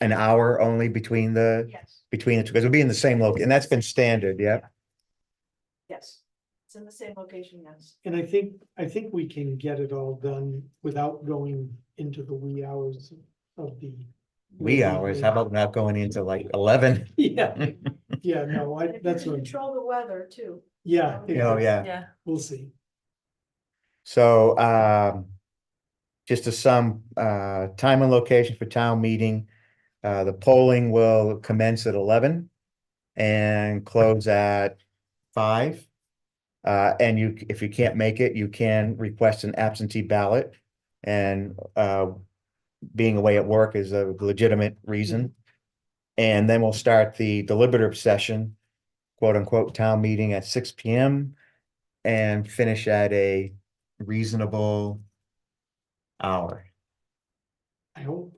an hour only between the Yes, two, because it'll be in the same location, and that's been standard, yeah? yes. It's in the same location, yes. and I think we can get it all done without going into the wee hours of the. Wee hours, how about not going into like 11? Yeah, yeah, no, And if you that's can what, control the weather too. yeah. Oh, yeah. Yeah, We'll see. So, just to sum, time and location for town meeting. The polling will commence at 11 and close at 5. And if you can't make it, you can request an absentee ballot. And, being away at work is a legitimate reason. And then we'll start the deliberative session, quote unquote, town meeting at 6 PM and finish at a reasonable hour. I hope.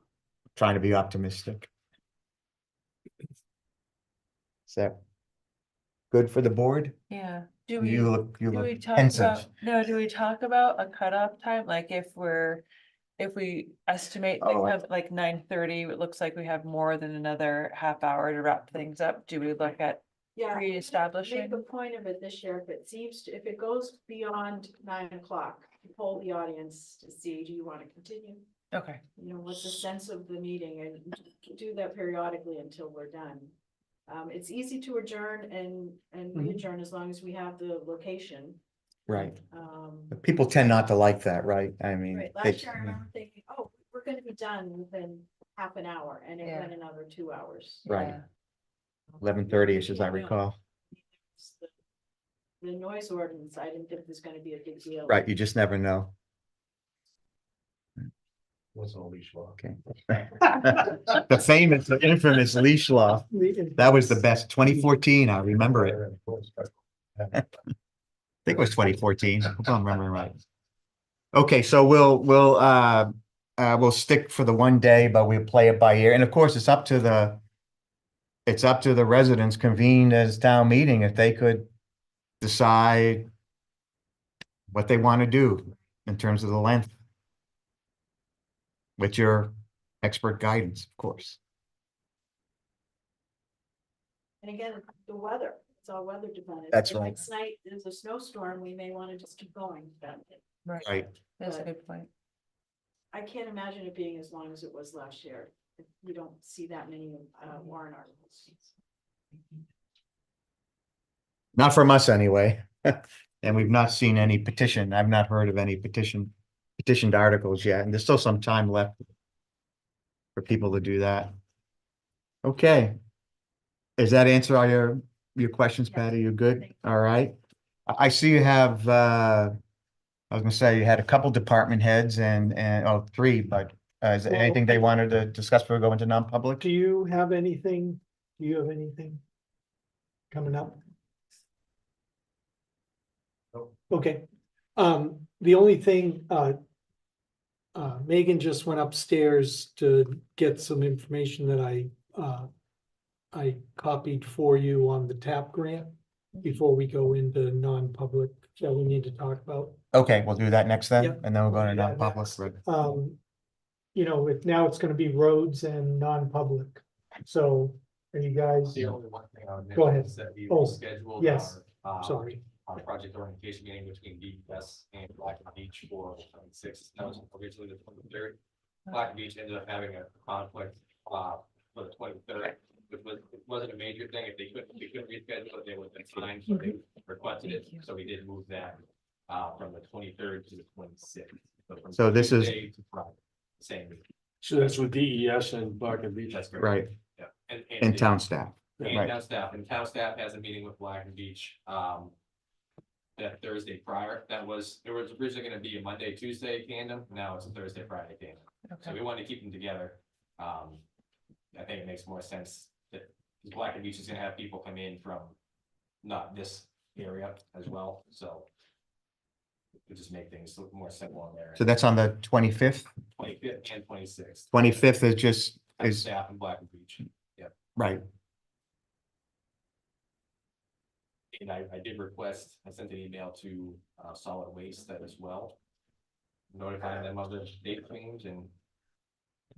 Trying to be optimistic. Is that good for the board? yeah. You Do look we talk pensive. about, no, do we talk about a cutoff time? Like if we estimate Oh, like 9:30, it looks like we have more than another half hour to wrap things up. Do we look at Yeah. pre-establishing? Make a point of it this year, if it goes beyond 9 o'clock, poll the audience to see, do you want to continue? Okay, You know, what's the sense of the meeting, and do that periodically until we're done. It's easy to adjourn and re-adjourn as long as we have the location. Right. Um, But people tend not to like that, right? I mean. right, they- last year I remember thinking, oh, we're gonna be done within half an hour, and it Yeah. went another 2 hours. Right. yeah. 11:30-ish, as I Yeah. recall. It's The noise ordinance, I didn't think was gonna be a big deal. Right, you just never know. Wasn't a leash law. Okay. The famous, the infamous leash law, that was the best, 2014, I remember it. I think it was 2014, I hope I'm remembering right. Okay, so we'll stick for the one day, but we'll play it by ear, and of course, it's up to the residents convened as town meeting if they could decide what they want to do in terms of the length. With your expert guidance, of course. And again, the weather, it's all weather dependent. That's If right. Next night, there's a snowstorm, we may wanna just keep going, but Right. That's a But- good point. I can't imagine it being as long as it was last year. We don't see that many warrant articles. Not from us anyway. And we've not seen any petition. I've not heard of any petitioned articles yet, and there's still some time left for people to do that. Okay. Does that answer all your questions, Yes. Patty? You good? Thank you. All right. I see you have, I was gonna say you had a couple department heads and 3, but Is there Well, anything they I- wanted to discuss before we go into non-public? Do you have anything? Do you have anything coming up? Okay, the only thing, Megan just went upstairs to get some information that I copied for you on the TAP grant before we go into non-public that we need to talk about. Okay, we'll do that next then, Yep. and then we'll go into Yeah, non-public. You know, now it's gonna be roads and non-public. So are you guys, The only one thing I would Go mention ahead. is that we Oh, scheduled yes. our, sorry, our project orientation meeting between DES and Black and Beach for the 26th. That was originally the 23rd. Black and Beach ended up having a conflict, for the 23rd, which wasn't a major thing. If they couldn't reschedule it, they would have been fine, so they requested it. Thank you. So we did move that, from the 23rd to the 26th. From So this is- Tuesday to Friday, same week. So that's with DES and Black and Beach. That's correct. Right, Yeah. and the- town staff. And Right. town staff has a meeting with Black and Beach, that Thursday prior, it was originally gonna be a Monday, Tuesday tandem, now it's a Thursday, Friday tandem. So Okay, we wanted to keep them together. I think it makes more sense that Black and Beach is gonna have people come in from not this area as well, so. It just make things look more simple on there. So that's on the 25th. 25th and 26th. 25th is just, Town is, Staff and Black and Beach. right, And I did request, I sent an email to solid waste that as well. Notifying them of the date change and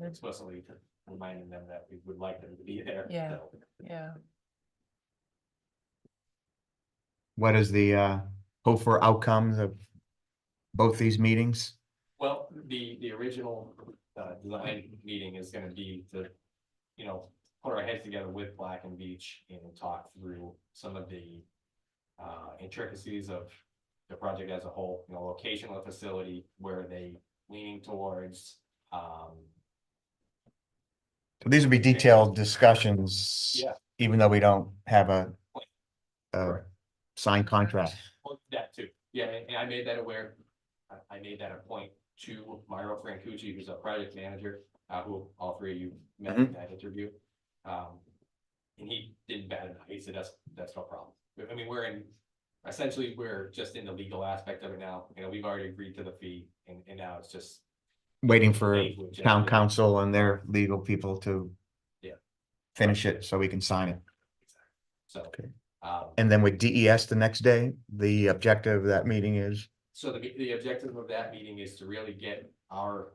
explicitly reminding them that we would like them to be there. Yeah. so. yeah. what is the hope for outcomes of both these meetings? Well, the original design meeting is gonna be to, put our heads together with Black and Beach and talk through some of the intricacies of the project as a whole, location of the facility, where they leaning towards, So these would be detailed discussions. Yeah. Even though we don't have a Correct. signed contract. Well, that too, yeah, and I made that aware, I made that a point to Mario Francucci, who's a project manager, who all three of you met in that interview. And he didn't bat an eye, he said, that's no problem. I mean, we're just in the legal aspect of it now, we've already agreed to the fee, and now it's just. Waiting for language and- town council and their legal people to Yeah. finish it so we can sign it. So, Okay. um, And then with DES the next day, the objective of that meeting is, so the objective of that meeting is to really get our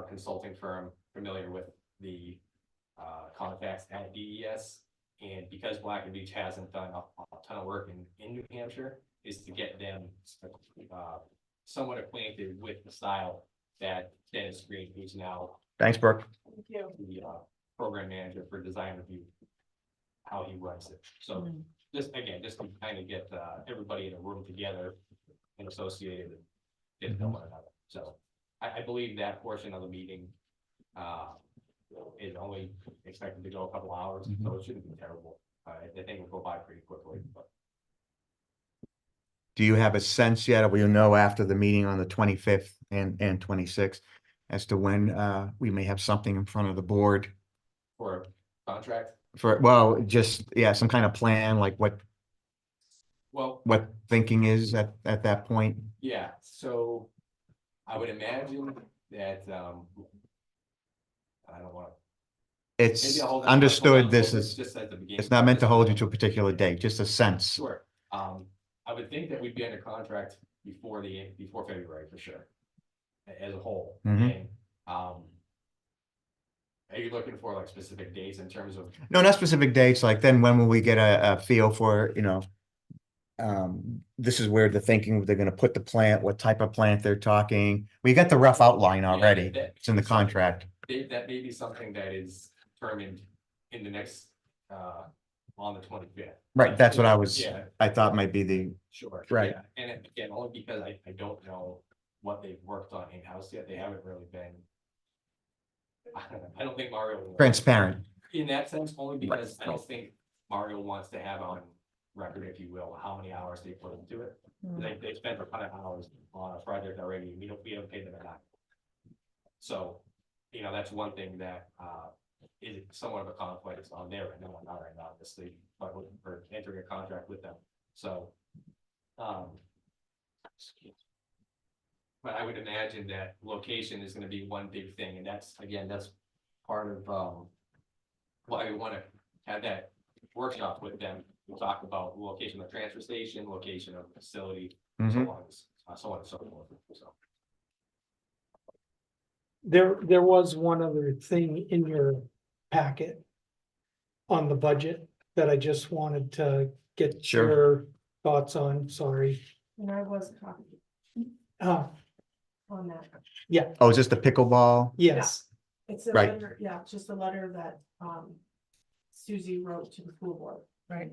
consulting firm familiar with the contacts at DES. And because Black and Beach hasn't done a ton of work in New Hampshire, is to get them somewhat acquainted with the style that Dennis Green, who's now thanks, Brooke. Thank you. the program manager for design review, how he runs it. So Mm. just to kind of get everybody in a room together and associated and get to know one another. So I believe that portion of the meeting is only expected to go a couple hours, so it shouldn't be terrible. I think it'll go by pretty quickly, but Do you have a sense yet, or will you know after the meeting on the 25th and 26th as to when we may have something in front of the board for a contract, for, well, just, yeah, some kind of plan, like well, what thinking is at that point? yeah, so I would imagine that, I don't wanna. It's maybe I'll hold that- understood, hold this that is, just at the beginning. it's not meant to hold you to a particular date, just a sense. Sure, I would think that we'd be under contract before February for sure. As a whole, Mhm. and, are you looking for like specific dates in terms of, No, not specific dates, like then when will we get a feel for, this is where the thinking, they're gonna put the plant, what type of plant they're talking. We got the rough outline already, it's in the contract. that may be something that is determined in the next, on the 25th. Right, that's what I was, Yeah, I thought might be the, sure. Right. yeah, And again, only because I don't know what they've worked on in-house yet, they haven't really been. I don't think Mario. transparent. In that sense, only because I don't think Mario wants to have on record, if you will, how many hours they put into it. Mm. They spent a ton of hours on a project already, we haven't paid them enough. So, you know, that's one thing that, is somewhat of a conflict on their end, not right now, obviously, but we're entering a contract with them, so. Excuse me. But I would imagine that location is gonna be one big thing, and that's, again, that's part of, why we wanna have that workshop with them. We'll talk about location of the transfer station, location of the facility, so Mhm. on, so on and so forth, so. There was one other thing in your packet on the budget that I just wanted to get Sure. your thoughts on, sorry. And I was copied Uh, on that. Oh, is this the pickleball? yes, It's a Right. letter, yeah, it's just a letter that, Susie wrote to the school board. Right.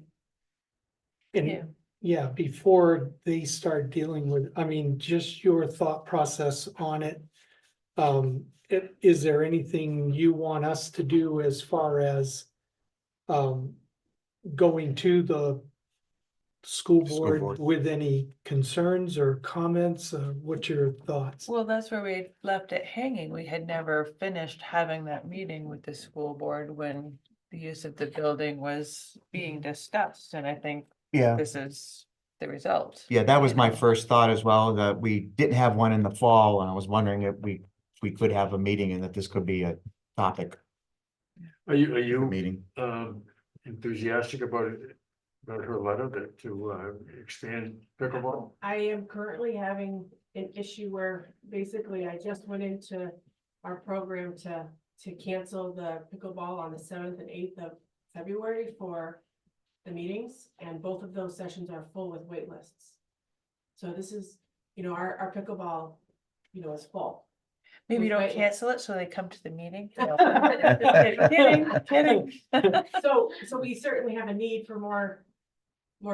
and Yeah. yeah, before they start dealing with, I mean, just your thought process on it. Is there anything you want us to do as far as going to the school School board board. with any concerns or comments? What's your thoughts? Well, that's where we left it hanging. We had never finished having that meeting with the school board when the use of the building was being discussed, and I think Yeah, this is the result. yeah, that was you my know? first thought as well, that we didn't have one in the fall, and I was wondering if we could have a meeting and that this could be a topic Are you, for the meeting. enthusiastic about it, about her letter to expand pickleball? I am currently having an issue where basically I just went into our program to cancel the pickleball on the 7th and 8th of February for the meetings, and both of those sessions are full with wait lists. So this is, our pickleball, is full. Maybe you don't Wait. cancel it so they come to the meeting. No. Kidding. So we certainly have a need for more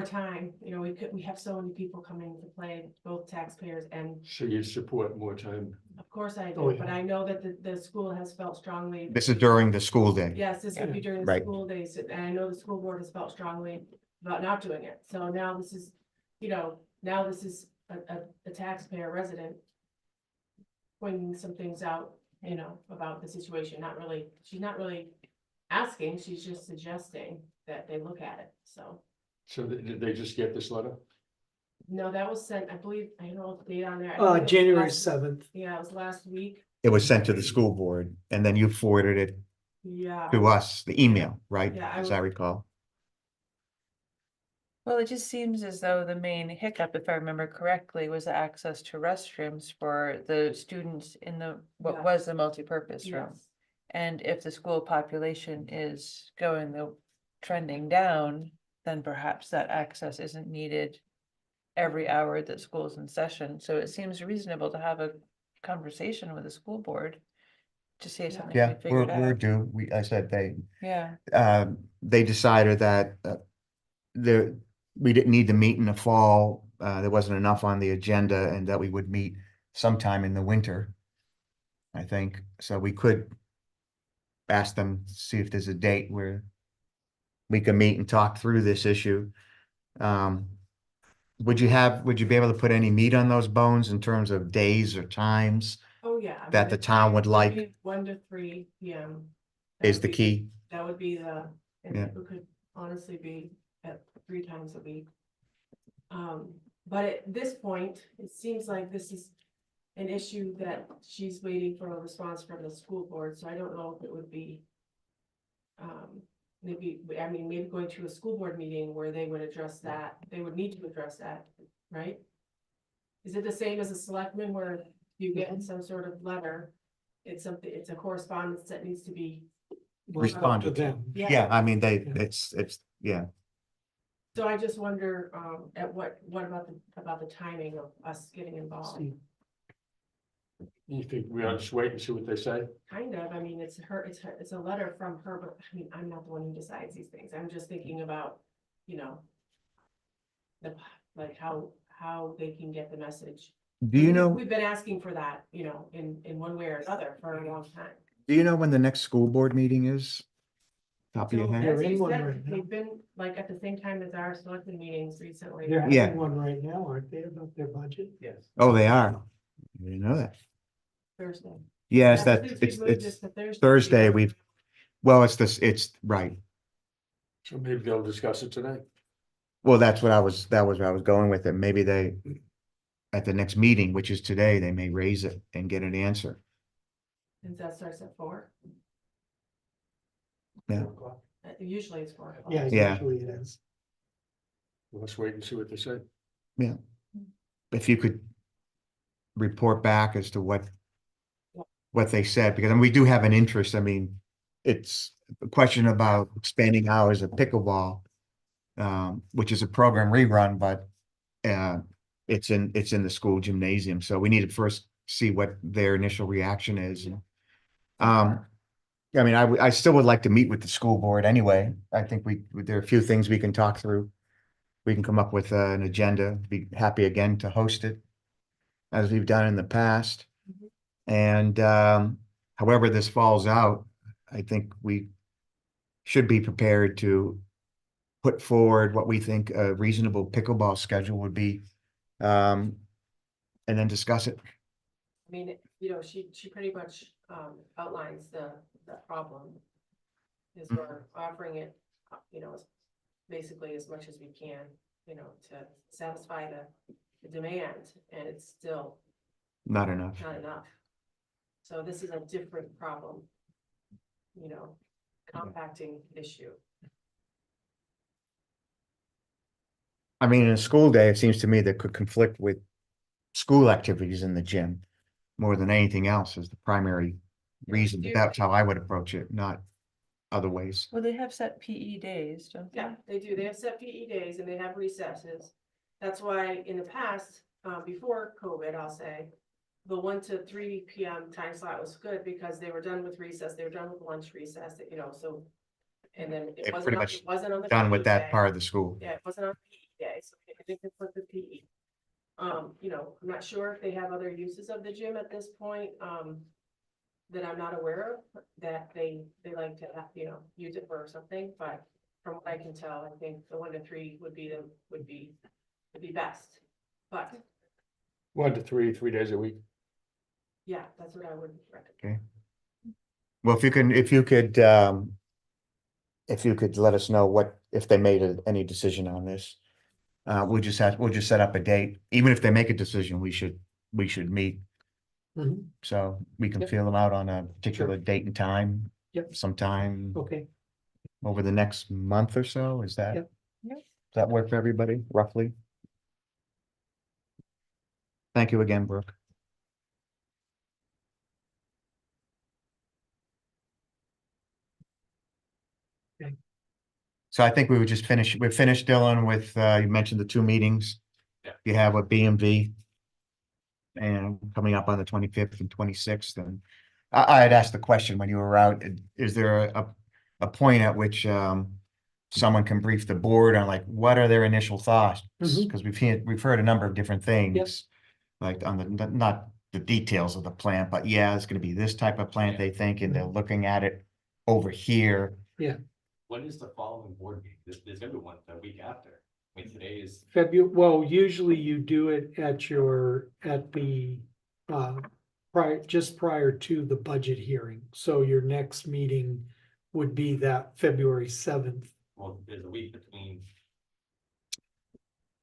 time, we have so many people coming to play, both taxpayers and, So you support more time? of course I Oh, do, but yeah. I know that the school has felt strongly. This is during the school day. Yes, this would be during the Right. school days, and I know the school board has felt strongly about not doing it, so now this is, now this is a taxpayer resident. Pointing some things out, about the situation, she's not really asking, she's just suggesting that they look at it, so. So did they just get this letter? No, that was sent, I believe, I don't know the date on there. I think it was January last- 7th. Yeah, it was last week, It was sent to the school board, and then you forwarded it yeah. to us, the email, right? Yeah, As I recall. Well, it just seems as though the main hiccup, if I remember correctly, was the access to restrooms for the students in what Yes. was the multipurpose room. Yes. And if the school population is trending down, then perhaps that access isn't needed every hour that school's in session. So it seems reasonable to have a conversation with the school board to see if something Yeah, can be figured we're out. due. I said Yeah, they decided that we didn't need to meet in the fall. There wasn't enough on the agenda, and that we would meet sometime in the winter. I think, so we could ask them, to see if there's a date where we can meet and talk through this issue. Would you be able to put any meat on those bones in terms of days or times Oh, yeah. I mean, that the town would like 1 to 3 PM. That is would the be- key? That would be and Yeah. it could honestly be at 3 times a week. But at this point, it seems like this is an issue that she's waiting for a response from the school board, so I don't know if it would be. Maybe going to a school board meeting where they would address that, they would need to address that, right? Is it the same as a selectman where you get some sort of letter? It's a correspondence that needs to be. Responded to. them. Yeah, I mean, it's, yeah. So I just wonder, what about the timing of us getting involved? See. You think we ought to just wait and see what they say? Kind of, it's a letter from her, but I'm not the one who decides these things. I'm just thinking about, like how they can get the message. Do you know, We've been asking for that, in one way or another for a long time. do you know when the next school board meeting is? Top of your So, head? as They're in you one said, right now. they've been like at the same time as our selected meetings recently. They're Yeah. having one right now, aren't they, about their budget? Yes. Oh, they are. I didn't know that. Thursday. Yes, Yeah, that, since we it's, moved it's this to Thursday, well, it's this, it's right. So maybe they'll discuss it today. Well, that was where I was going with it. Maybe they, at the next meeting, which is today, they may raise it and get an answer. And that starts at 4. Yeah. Usually it's 4 o'clock. Yeah, Yeah. usually it is. Let's wait and see what they say. Yeah. If you could report back as to what they said, because I mean, we do have an interest. I mean, it's a question about expanding hours of pickleball, which is a program rerun, but it's in the school gymnasium. So we need to first see what their initial reaction is. I mean, I still would like to meet with the school board anyway. I think there are a few things we can talk through. We can come up with an agenda, be happy again to host it as we've done in the past. And however this falls out, I think we should be prepared to put forward what we think a reasonable pickleball schedule would be. And then discuss it. I mean, she pretty much outlines the problem. Is we're offering it, basically as much as we can, to satisfy the demand, and it's still Not enough. not enough. So this is a different problem, compacting issue. I mean, in a school day, it seems to me that could conflict with school activities in the gym more than anything else is the primary reason. But that's how I would approach it, not other ways. Well, they have set PE days, don't they? Yeah, they do. They have set PE days and they have recesses. That's why in the past, before COVID, I'll say, the 1 to 3 p.m. time slot was good because they were done with recess, they were done with lunch recess, so. And then They it pretty wasn't, much on the. Done with PE that day. part of the school. Yeah, it wasn't on PE day, so they could put the PE. I'm not sure if they have other uses of the gym at this point, that I'm not aware of, that they like to, use it for something, but from what I can tell, I think the 1 to 3 would be best. But 1 to 3, 3 days a week. yeah, that's what I would recommend. Okay. Well, if you could let us know if they made any decision on this. We'll just set up a date. Even if they make a decision, we should meet. Mhm. So we can Yep. feel them out on a particular date and time. Yep. Sometime Okay, over the next month or so. Is that? Yep. Yep. Does that work for everybody, roughly? Thank you again, Brooke. Okay. So I think we're finished, Dylan, with, you mentioned the 2 meetings. Yeah. You have a BMV. And coming up on the 25th and 26th, and I had asked the question when you were out, is there a point at which someone can brief the board on like, what are their initial thoughts? Mhm. Because we've heard a number of different things. Like on not the details of the plant, but yeah, it's gonna be this type of plant, they think, and they're looking at it over here. When is the following board meeting? There's gonna be one the week after. I mean, today is, well, usually you do it at the, just prior to the budget hearing. So your next meeting would be that February 7th. well, there's a week between,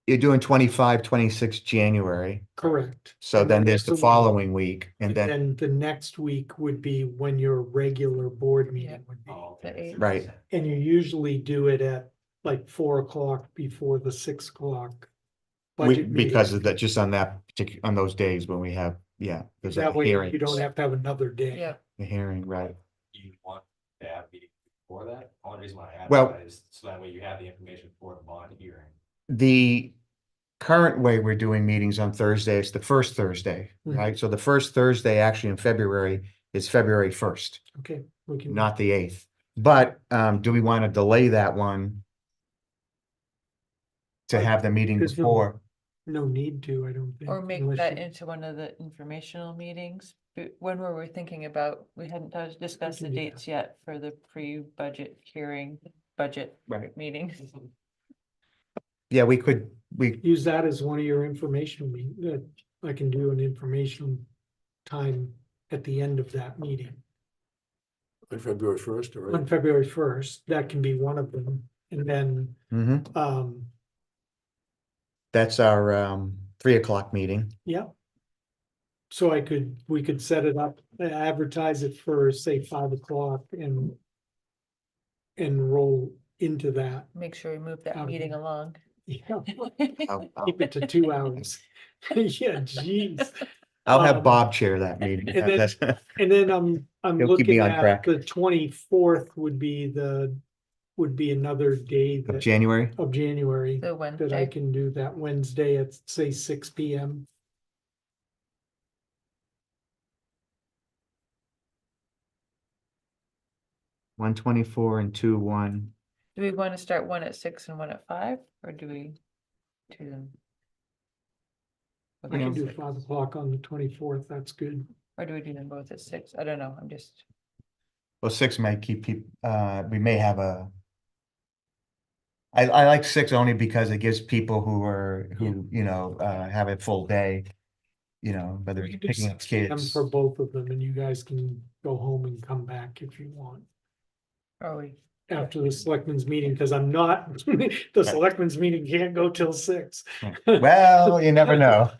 You're doing 25, 26 January, Correct. so And then there's there's the a week. following week, and then, And the next week would be when your regular board meeting would be. oh, The okay. 8th. Right. And you usually do it at like 4 o'clock before the 6 o'clock. budget because meeting. of that, just on that particular, on those days when we have, there's a That way hearing. you don't have to have another day. Yeah, The hearing, right? You want to have meeting before that? Only reason why I asked Well- that is so that way you have the information for the bond hearing. The current way we're doing meetings on Thursday, it's the first Thursday, Mhm. right? So the first Thursday actually in February is February 1st, Okay, we can. not the 8th. But do we want to delay that one to have the meeting There's no- before? No need to, I don't think. or make unless that you- into one of the informational meetings. When were we thinking about, we hadn't discussed the can do that. dates yet for the pre-budget hearing, budget Right. meeting. Yeah, we Use that as one of your informational that I can do an informational time at the end of that meeting. On February 1st, all On right? February 1st, that can be one of them. And then, Mhm. That's our 3 o'clock meeting. yeah. So we could set it up, advertise it for, say, 5 o'clock and roll into that. Make sure we move that Out of meeting here. along. Yeah, I'll keep it to 2 hours. Yeah, geez. have Um, Bob chair that meeting. and then- That's- And then I'm He'll keep me looking on at track. the 24th would be another day Of that, January. of January The that I Wednesday, can do that Wednesday at, say, 6 PM. $124 and 2-1. do we want to start one at 6 and one at 5, or do we do them? I Okay, can do six. 5 o'clock on the 24th. That's good. Or do we do them both at 6? I don't know, I'm just, Well, 6 might keep people, we may have I like 6 only because it gives people who, have a full day, whether We it's can do picking up 6 PM kids. for both of them, and you guys can go home and come back if you want. are we? After the selectmen's meeting, because I'm not, the selectmen's meeting can't go till 6. Well, you never know.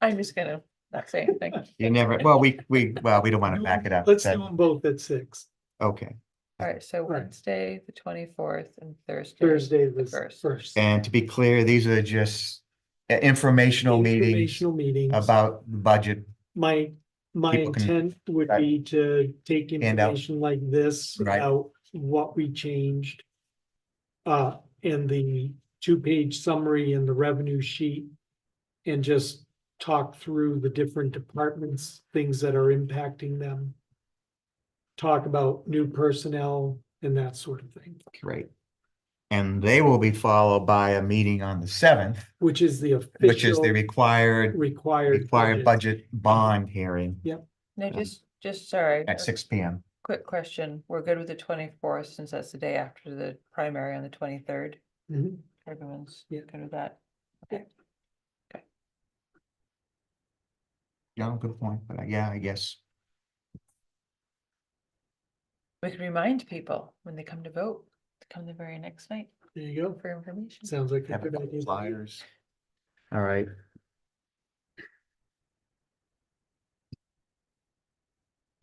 I'm just gonna not say anything. You never, well, we don't want to back it up. Let's do them both at 6. Okay. All right, so Right. Wednesday, the 24th, and Thursday. Thursday the the first. 1st. And to be clear, these are just informational meetings Informational meetings. about the budget. My People can- intent would Right. be to take Hand out. information like this Right. about what we changed. In the 2-page summary and the revenue sheet. And just talk through the different departments, things that are impacting them. Talk about new personnel and that sort of thing, Great. And they will be followed by a meeting on the 7th, which is the which is the official required budget bond hearing No, just sorry, at a 6 PM. quick question. We're good with the 24th since that's the day after the primary on the 23rd. Mhm. Everyone's Yeah. good with that. Okay. Yeah, good point, but yeah, I guess. We could remind people when they come to vote, to come the very next night There you go. for information. Sounds like a Have a good couple idea. flyers. All right.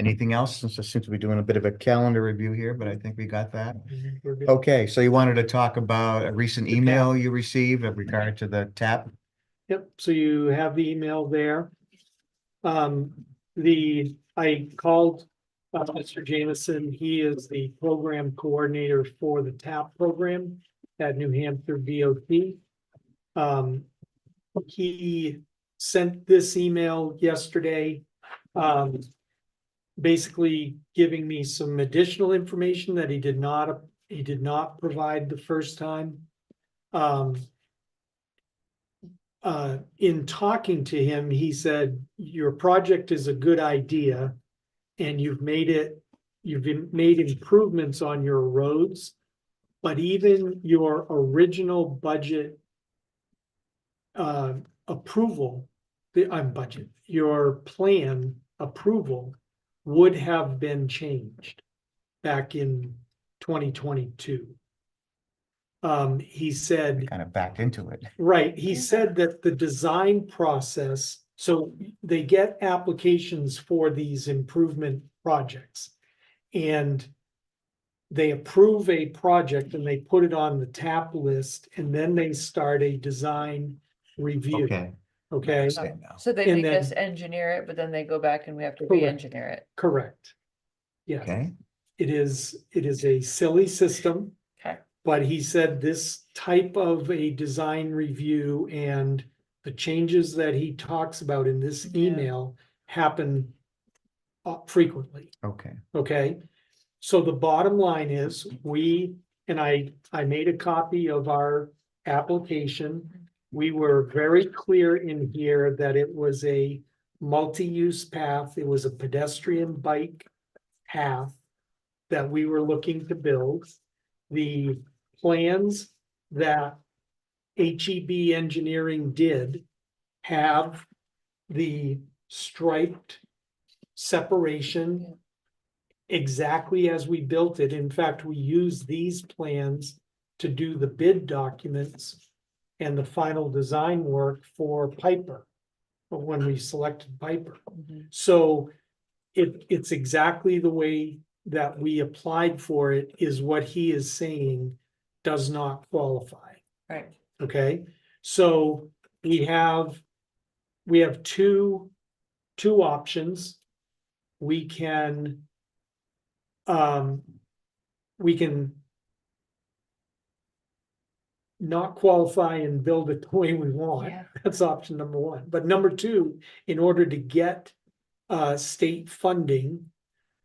Anything else? Since we're doing a bit of a calendar review here, but I think we got that. We're good. Okay, so you wanted to talk about a recent email you received in regard to the TAP? Yep, so you have the email there. I called Mr. Jameson, he is the program coordinator for the TAP program at New Hampshire DOT. He sent this email yesterday, basically giving me some additional information that he did not provide the first time. In talking to him, he said, your project is a good idea. And you've made improvements on your roads. But even your original budget approval, your plan approval would have been changed back in 2022. He said, Kind of backed into it. right, he said that the design process, so they get applications for these improvement projects. And they approve a project and they put it on the TAP list and then they start a design review. Okay. Okay, Understand now. So they And make us then- engineer it, but then they go back and we have to Correct. re-engineer it. correct. Yes, Okay, it is a silly system. Okay. But he said this type of a design review and the changes that he talks about in this Yeah. email happen frequently, okay. okay? So the bottom line is, I made a copy of our application. We were very clear in here that it was a multi-use path. It was a pedestrian bike path that we were looking to build. The plans that HEB Engineering did have the striped separation exactly as we built it. In fact, we used these plans to do the bid documents and the final design work for Piper, when we selected Piper. So it's exactly the way that we applied for it is what he is saying does not qualify. Right. Okay, so we have two options. We can not qualify and build it the way we want. Yeah. That's option number one. But number two, in order to get state funding,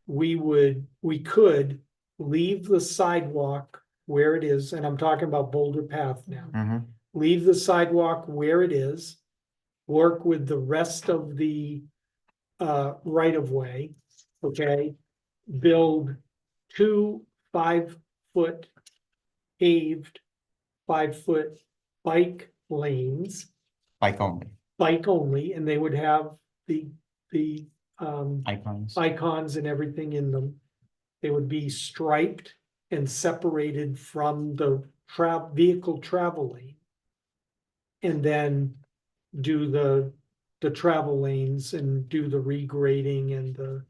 we could leave the sidewalk where it is, and I'm talking about Boulder Path now. Mhm. Leave the sidewalk where it is, work with the rest of the right of way, okay? Build 2 5-foot paved 5-foot bike lanes, Bike only, bike only, and they would have the icons. icons and everything in them. They would be striped and separated from the vehicle travel lane. And then do the travel lanes and do the regrading and the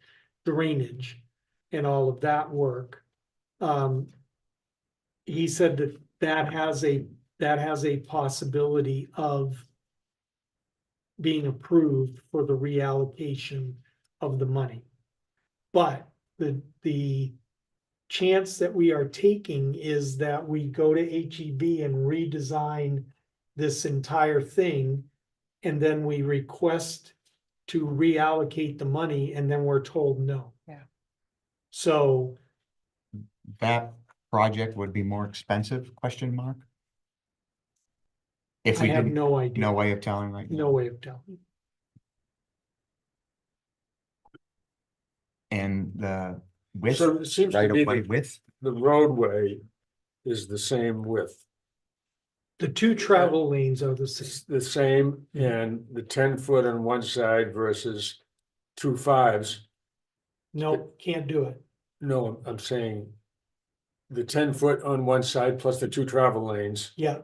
drainage and all of that work. He said that has a possibility of being approved for the reallocation of the money. But the chance that we are taking is that we go to HEB and redesign this entire thing, and then we request to reallocate the money, and then we're told no. Yeah. So That project would be more expensive, question mark? If I we have didn't, no idea. no way of telling right now. No way of telling. And the width, So it seems to right be of way that width, the roadway is the same width. The two travel lanes are the It's same. the same, and the 10-foot on one side versus 2 5s. No, can't do it. No, I'm saying the 10-foot on one side plus the 2 travel lanes Yeah,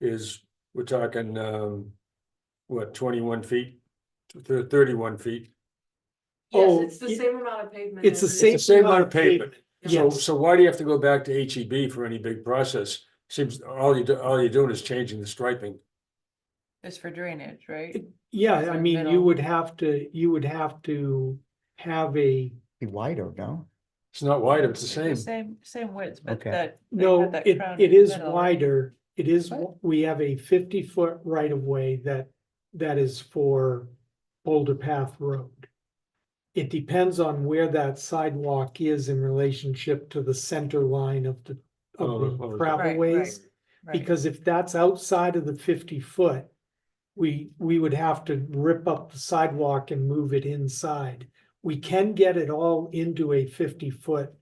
is, we're talking, what, 21 feet? 31 feet. Yes, Oh, it's the it- same amount of pavement. it's the as it same. is. same amount of pavement. So, Yes. so why do you have to go back to HEB for any big process? Seems all you're doing is changing the striping. It's for drainage, right? Yeah, It's I in mean, middle. you would have to have a, be wider, no? It's not wide, it's the same. Same width, but Okay. that. they no, had that it, crown it in the is middle, right? wider. It is, What? we have a 50-foot right of way that is for Boulder Path Road. It depends on where that sidewalk is in relationship to the center line of the Oh, travel Right, ways. Right. Because if that's outside of the 50-foot, we would have to rip up the sidewalk and move it inside. We can get it all into a 50-foot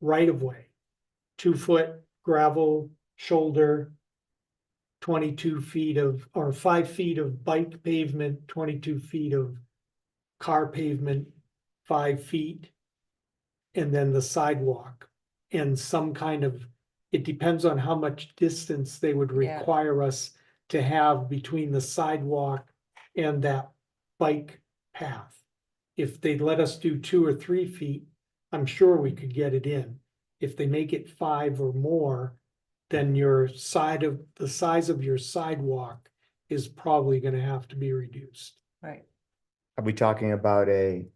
right of way. 2-foot gravel shoulder, 22 feet or 5 feet of bike pavement, 22 feet of car pavement, 5 feet. And then the sidewalk and some kind of, it depends on how much distance they would Yeah. require us to have between the sidewalk and that bike path. If they let us do 2 or 3 feet, I'm sure we could get it in. If they make it 5 or more, then the size of your sidewalk is probably gonna have to be reduced. Right. Are we talking about a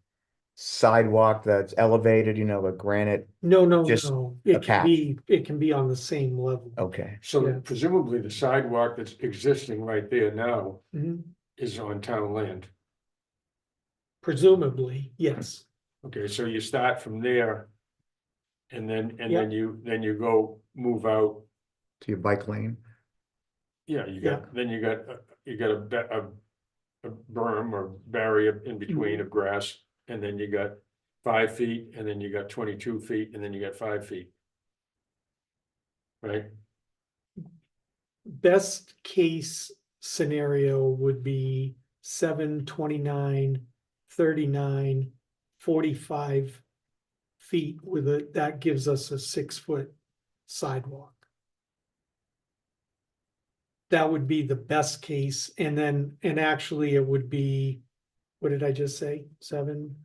sidewalk that's elevated, a granite? No, Just no, a it can be on the same level. Okay, So Yeah. presumably the sidewalk that's existing right there now Mhm. is on town land. Presumably, yes. Okay, so you start from there. And then Yeah. you go move out. to your bike lane, Yeah, you got a berm or barrier in between of grass, and then you got 5 feet, and then you got 22 feet, and then you got 5 feet. Right? Best case scenario would be 7, 29, 39, 45 feet with that gives us a 6-foot sidewalk. That would be the best case, and actually it would be, what did I just say? 7,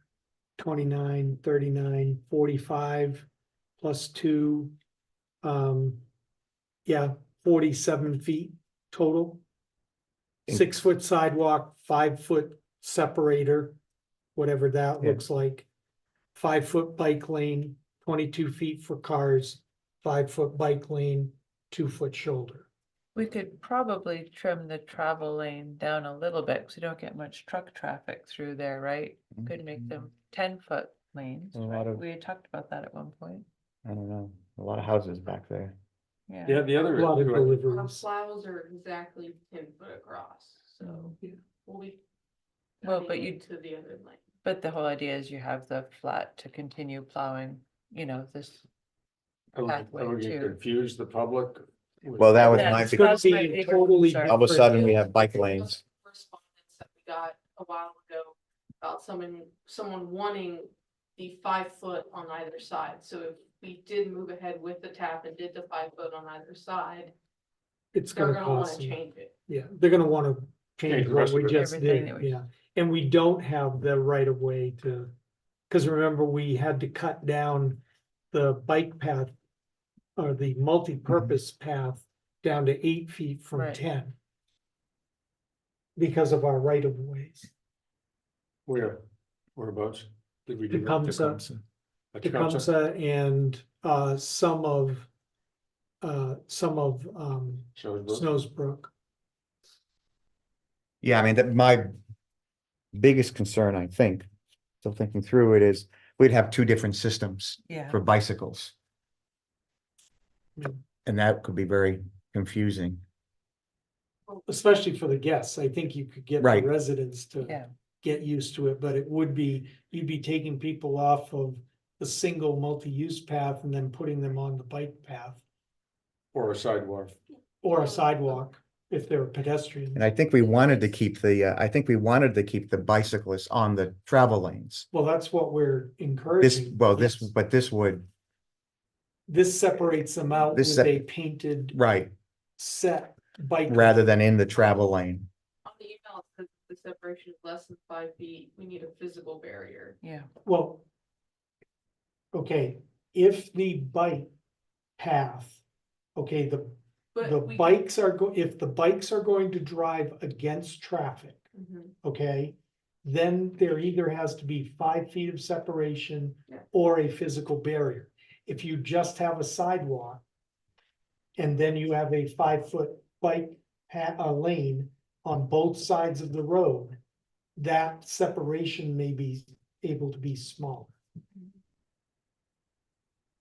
29, 39, 45 plus 2. Yeah, 47 feet total. In- 6-foot sidewalk, 5-foot separator, whatever that Yeah. looks like. 5-foot bike lane, 22 feet for cars, 5-foot bike lane, 2-foot shoulder. We could probably trim the travel lane down a little bit, because we don't get much truck traffic through there, right? Could make them 10-foot lanes, A lot right? of- We had talked about that at one point, I don't know, a lot of houses back there. yeah. Yeah, the A other. lot of Our deliveries. plows are exactly 10 foot across, so we'll be. Well, cutting but you- into the other lane. But the whole idea is you have the flat to continue plowing, this. Are pathway we to- confuse the public? Well, that was Yeah, my It's big, gonna That's my be big totally concern. all of a different. sudden we have bike lanes. Correspondence that we got a while ago about someone wanting the 5 foot on either side. So if we did move ahead with the tap and did the 5 foot on either side, It's they're gonna gonna wanna cost them. change it. Yeah, they're gonna wanna Change change the what rest we of it. just Everything did, that we- yeah. And we don't have the right of way to, cause remember, we had to cut down the bike path or the multi-purpose path down to 8 feet from Right. 10. Because of our right of ways. Whereabouts? Did we do that? Tecumseh, At Tecumseh? Tecumseh and some of Snosbrook? Snowsbrook. Yeah, I mean, that my biggest concern, I think, still thinking through it, is we'd have two different systems Yeah. for bicycles. Mm. And that could be very confusing. Especially for the guests, I think you could get the Right. residents to Yeah, get used to it, but it would be, you'd be taking people off of the single multi-use path and then putting them on the bike path Or a sidewalk? or a sidewalk if they're pedestrians. And I think we wanted to keep the bicyclists on the travel lanes. Well, that's what we're This, encouraging. well, this, yes. but this would, This separates them out This with sep- a painted right, set bike. rather than in the travel lane. On the email, it says the separation is less than 5 feet. We need a physical barrier. yeah, Well. Okay, if the bike path, okay, the But we. bikes are if the bikes are going to drive against traffic, Mhm. okay? Then there either has to be 5 feet of separation Yeah. or a physical barrier. If you just have a sidewalk. And then you have a 5-foot bike lane on both sides of the road. That separation may be able to be smaller.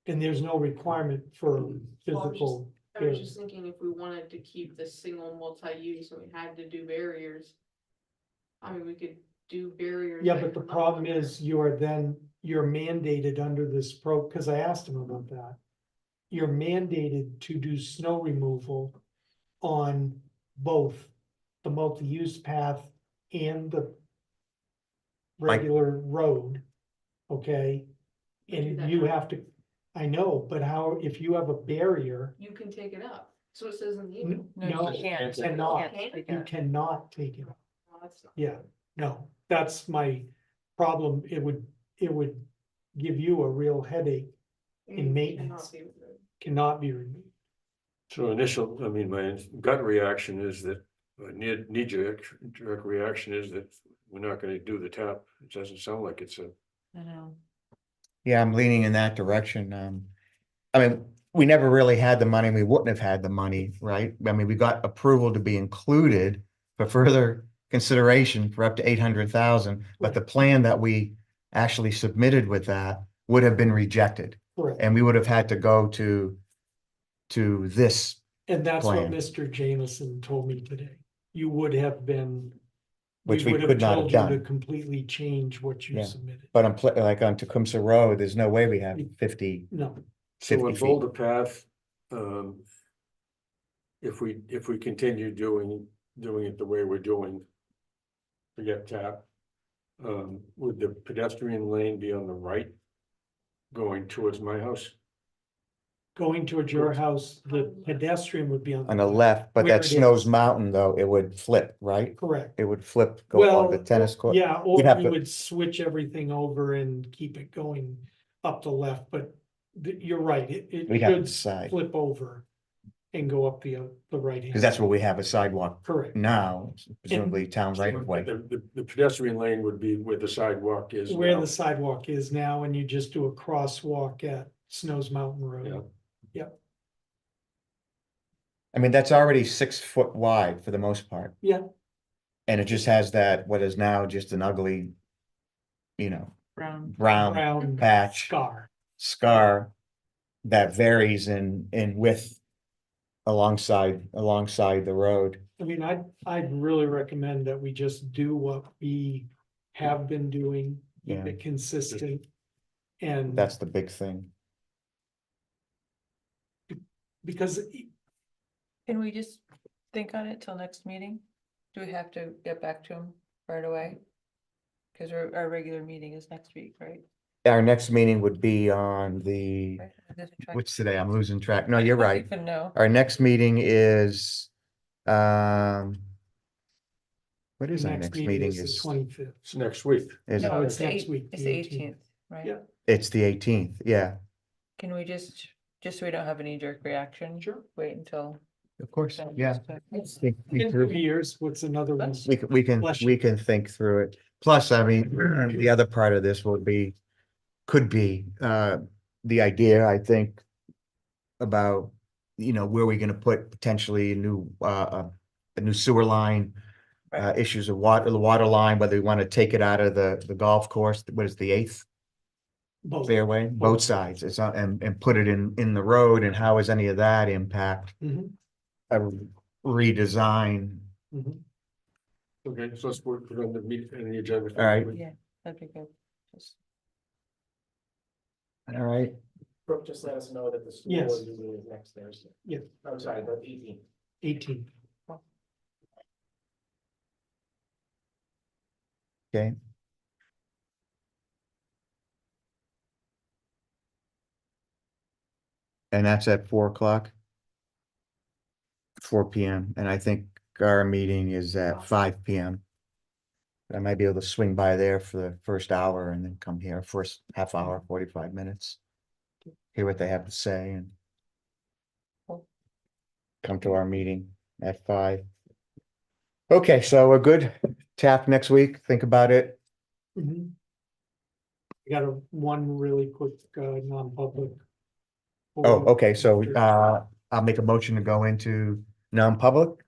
And there's no requirement for Well, physical. I was just thinking if we wanted to keep this single multi-use and we had to do barriers. I mean, we could do barriers. Yeah, that but the come up problem under- is you're mandated under this cause I asked him about that. You're mandated to do snow removal on both the multi-use path and the regular road, okay? We do And that you now. have to, I know, but how, if you have a barrier, You can take it up. So it says in the email. no, you can't. you cannot. Can't take you it. cannot take it. No, that's not. Yeah, no, that's my problem. It would give you a real headache, I in mean, it maintenance. cannot be removed. cannot be removed. So my gut reaction is that, knee-jerk reaction is that we're not gonna do the tap. It doesn't sound like it's a. I know. Yeah, I'm leaning in that direction. I mean, we never really had the money. We wouldn't have had the money, right? I mean, we got approval to be included for further consideration for up to 800,000, but the plan that we actually submitted with that would have been rejected, Correct. and we would have had to go to this. And that's what plan. Mr. Jameson told me today. You would have been. Which we would could not have told you to done. completely change what you Yeah. submitted. But like on Tecumseh Road, there's no way we have 50 No, So 50 a feet. boulder path, if we continue doing it the way we're doing. Forget tap, Would the pedestrian lane be on the right? Going towards my house? Going towards your house, the pedestrian would be on. On the left, but Where that it Snows is. Mountain though, it would flip, right? Correct. It would flip, go along the Well, tennis court. yeah, or You'd have we to- would switch everything over and keep it going up the left, but you're right, it We'd have to should decide, flip over and go up the right. because that's where we have a sidewalk Correct. now, presumably town right of way. The pedestrian lane would be where the sidewalk is Where now. the sidewalk is now, and you just do a crosswalk at Snows Mountain Yeah. Road. I mean, that's already 6 foot wide for the most part. Yeah. And it just has that, what is now just an ugly, you know, Brown. brown patch. Scar. That varies in width alongside the road. I mean, I'd really recommend that we just do what we have been doing, keep Yeah. it consistent. And That's the big thing. because Can we just think on it till next meeting? Do we have to get back to him right away? Cause our regular meeting is next week, right? Our next meeting would be on the, Right? I'm losing track. what's today? I'm losing track. No, you're I don't right. even know. Our next meeting is, what is our next meeting the is, 25th. It's next week. is, No, it's the next eight- week, It's the the 18th. eighteenth, right? Yeah. it's the 18th, yeah, Can we just so we don't have any jerk reaction? Sure. Wait until. of course, then yeah. just to- Think In through- 2 years, what's another one? Let's- Bless you. we can think through it. Plus, I mean, the other part of this would be, could be, the idea, I think, about, you know, where we're gonna put potentially a new sewer line, Right. issues of the water line, whether we want to take it out of the golf course, what is the 8th Both. fairway, both sides, it's on, and put it in the road, and how is any of that impact Mhm, a redesign? mhm. Okay, so let's put it on the meet, on the agenda. for All right. next week. Yeah, that'd be good. Just- All right, Brooke, just let us know that the school Yes. board meeting is next Thursday. Yeah. I'm sorry, the 18th. 18. okay. And that's at 4 o'clock? 4 p.m. And I think our meeting is at 5 p.m. I might be able to swing by there for the first hour and then come here first half hour, 45 minutes. Hear what they have to say and Cool. come to our meeting at 5. Okay, so we're good. Tap next week. Think about it. Mhm. I got one really quick, non-public. Oh, okay, so I'll make a motion to go into non-public.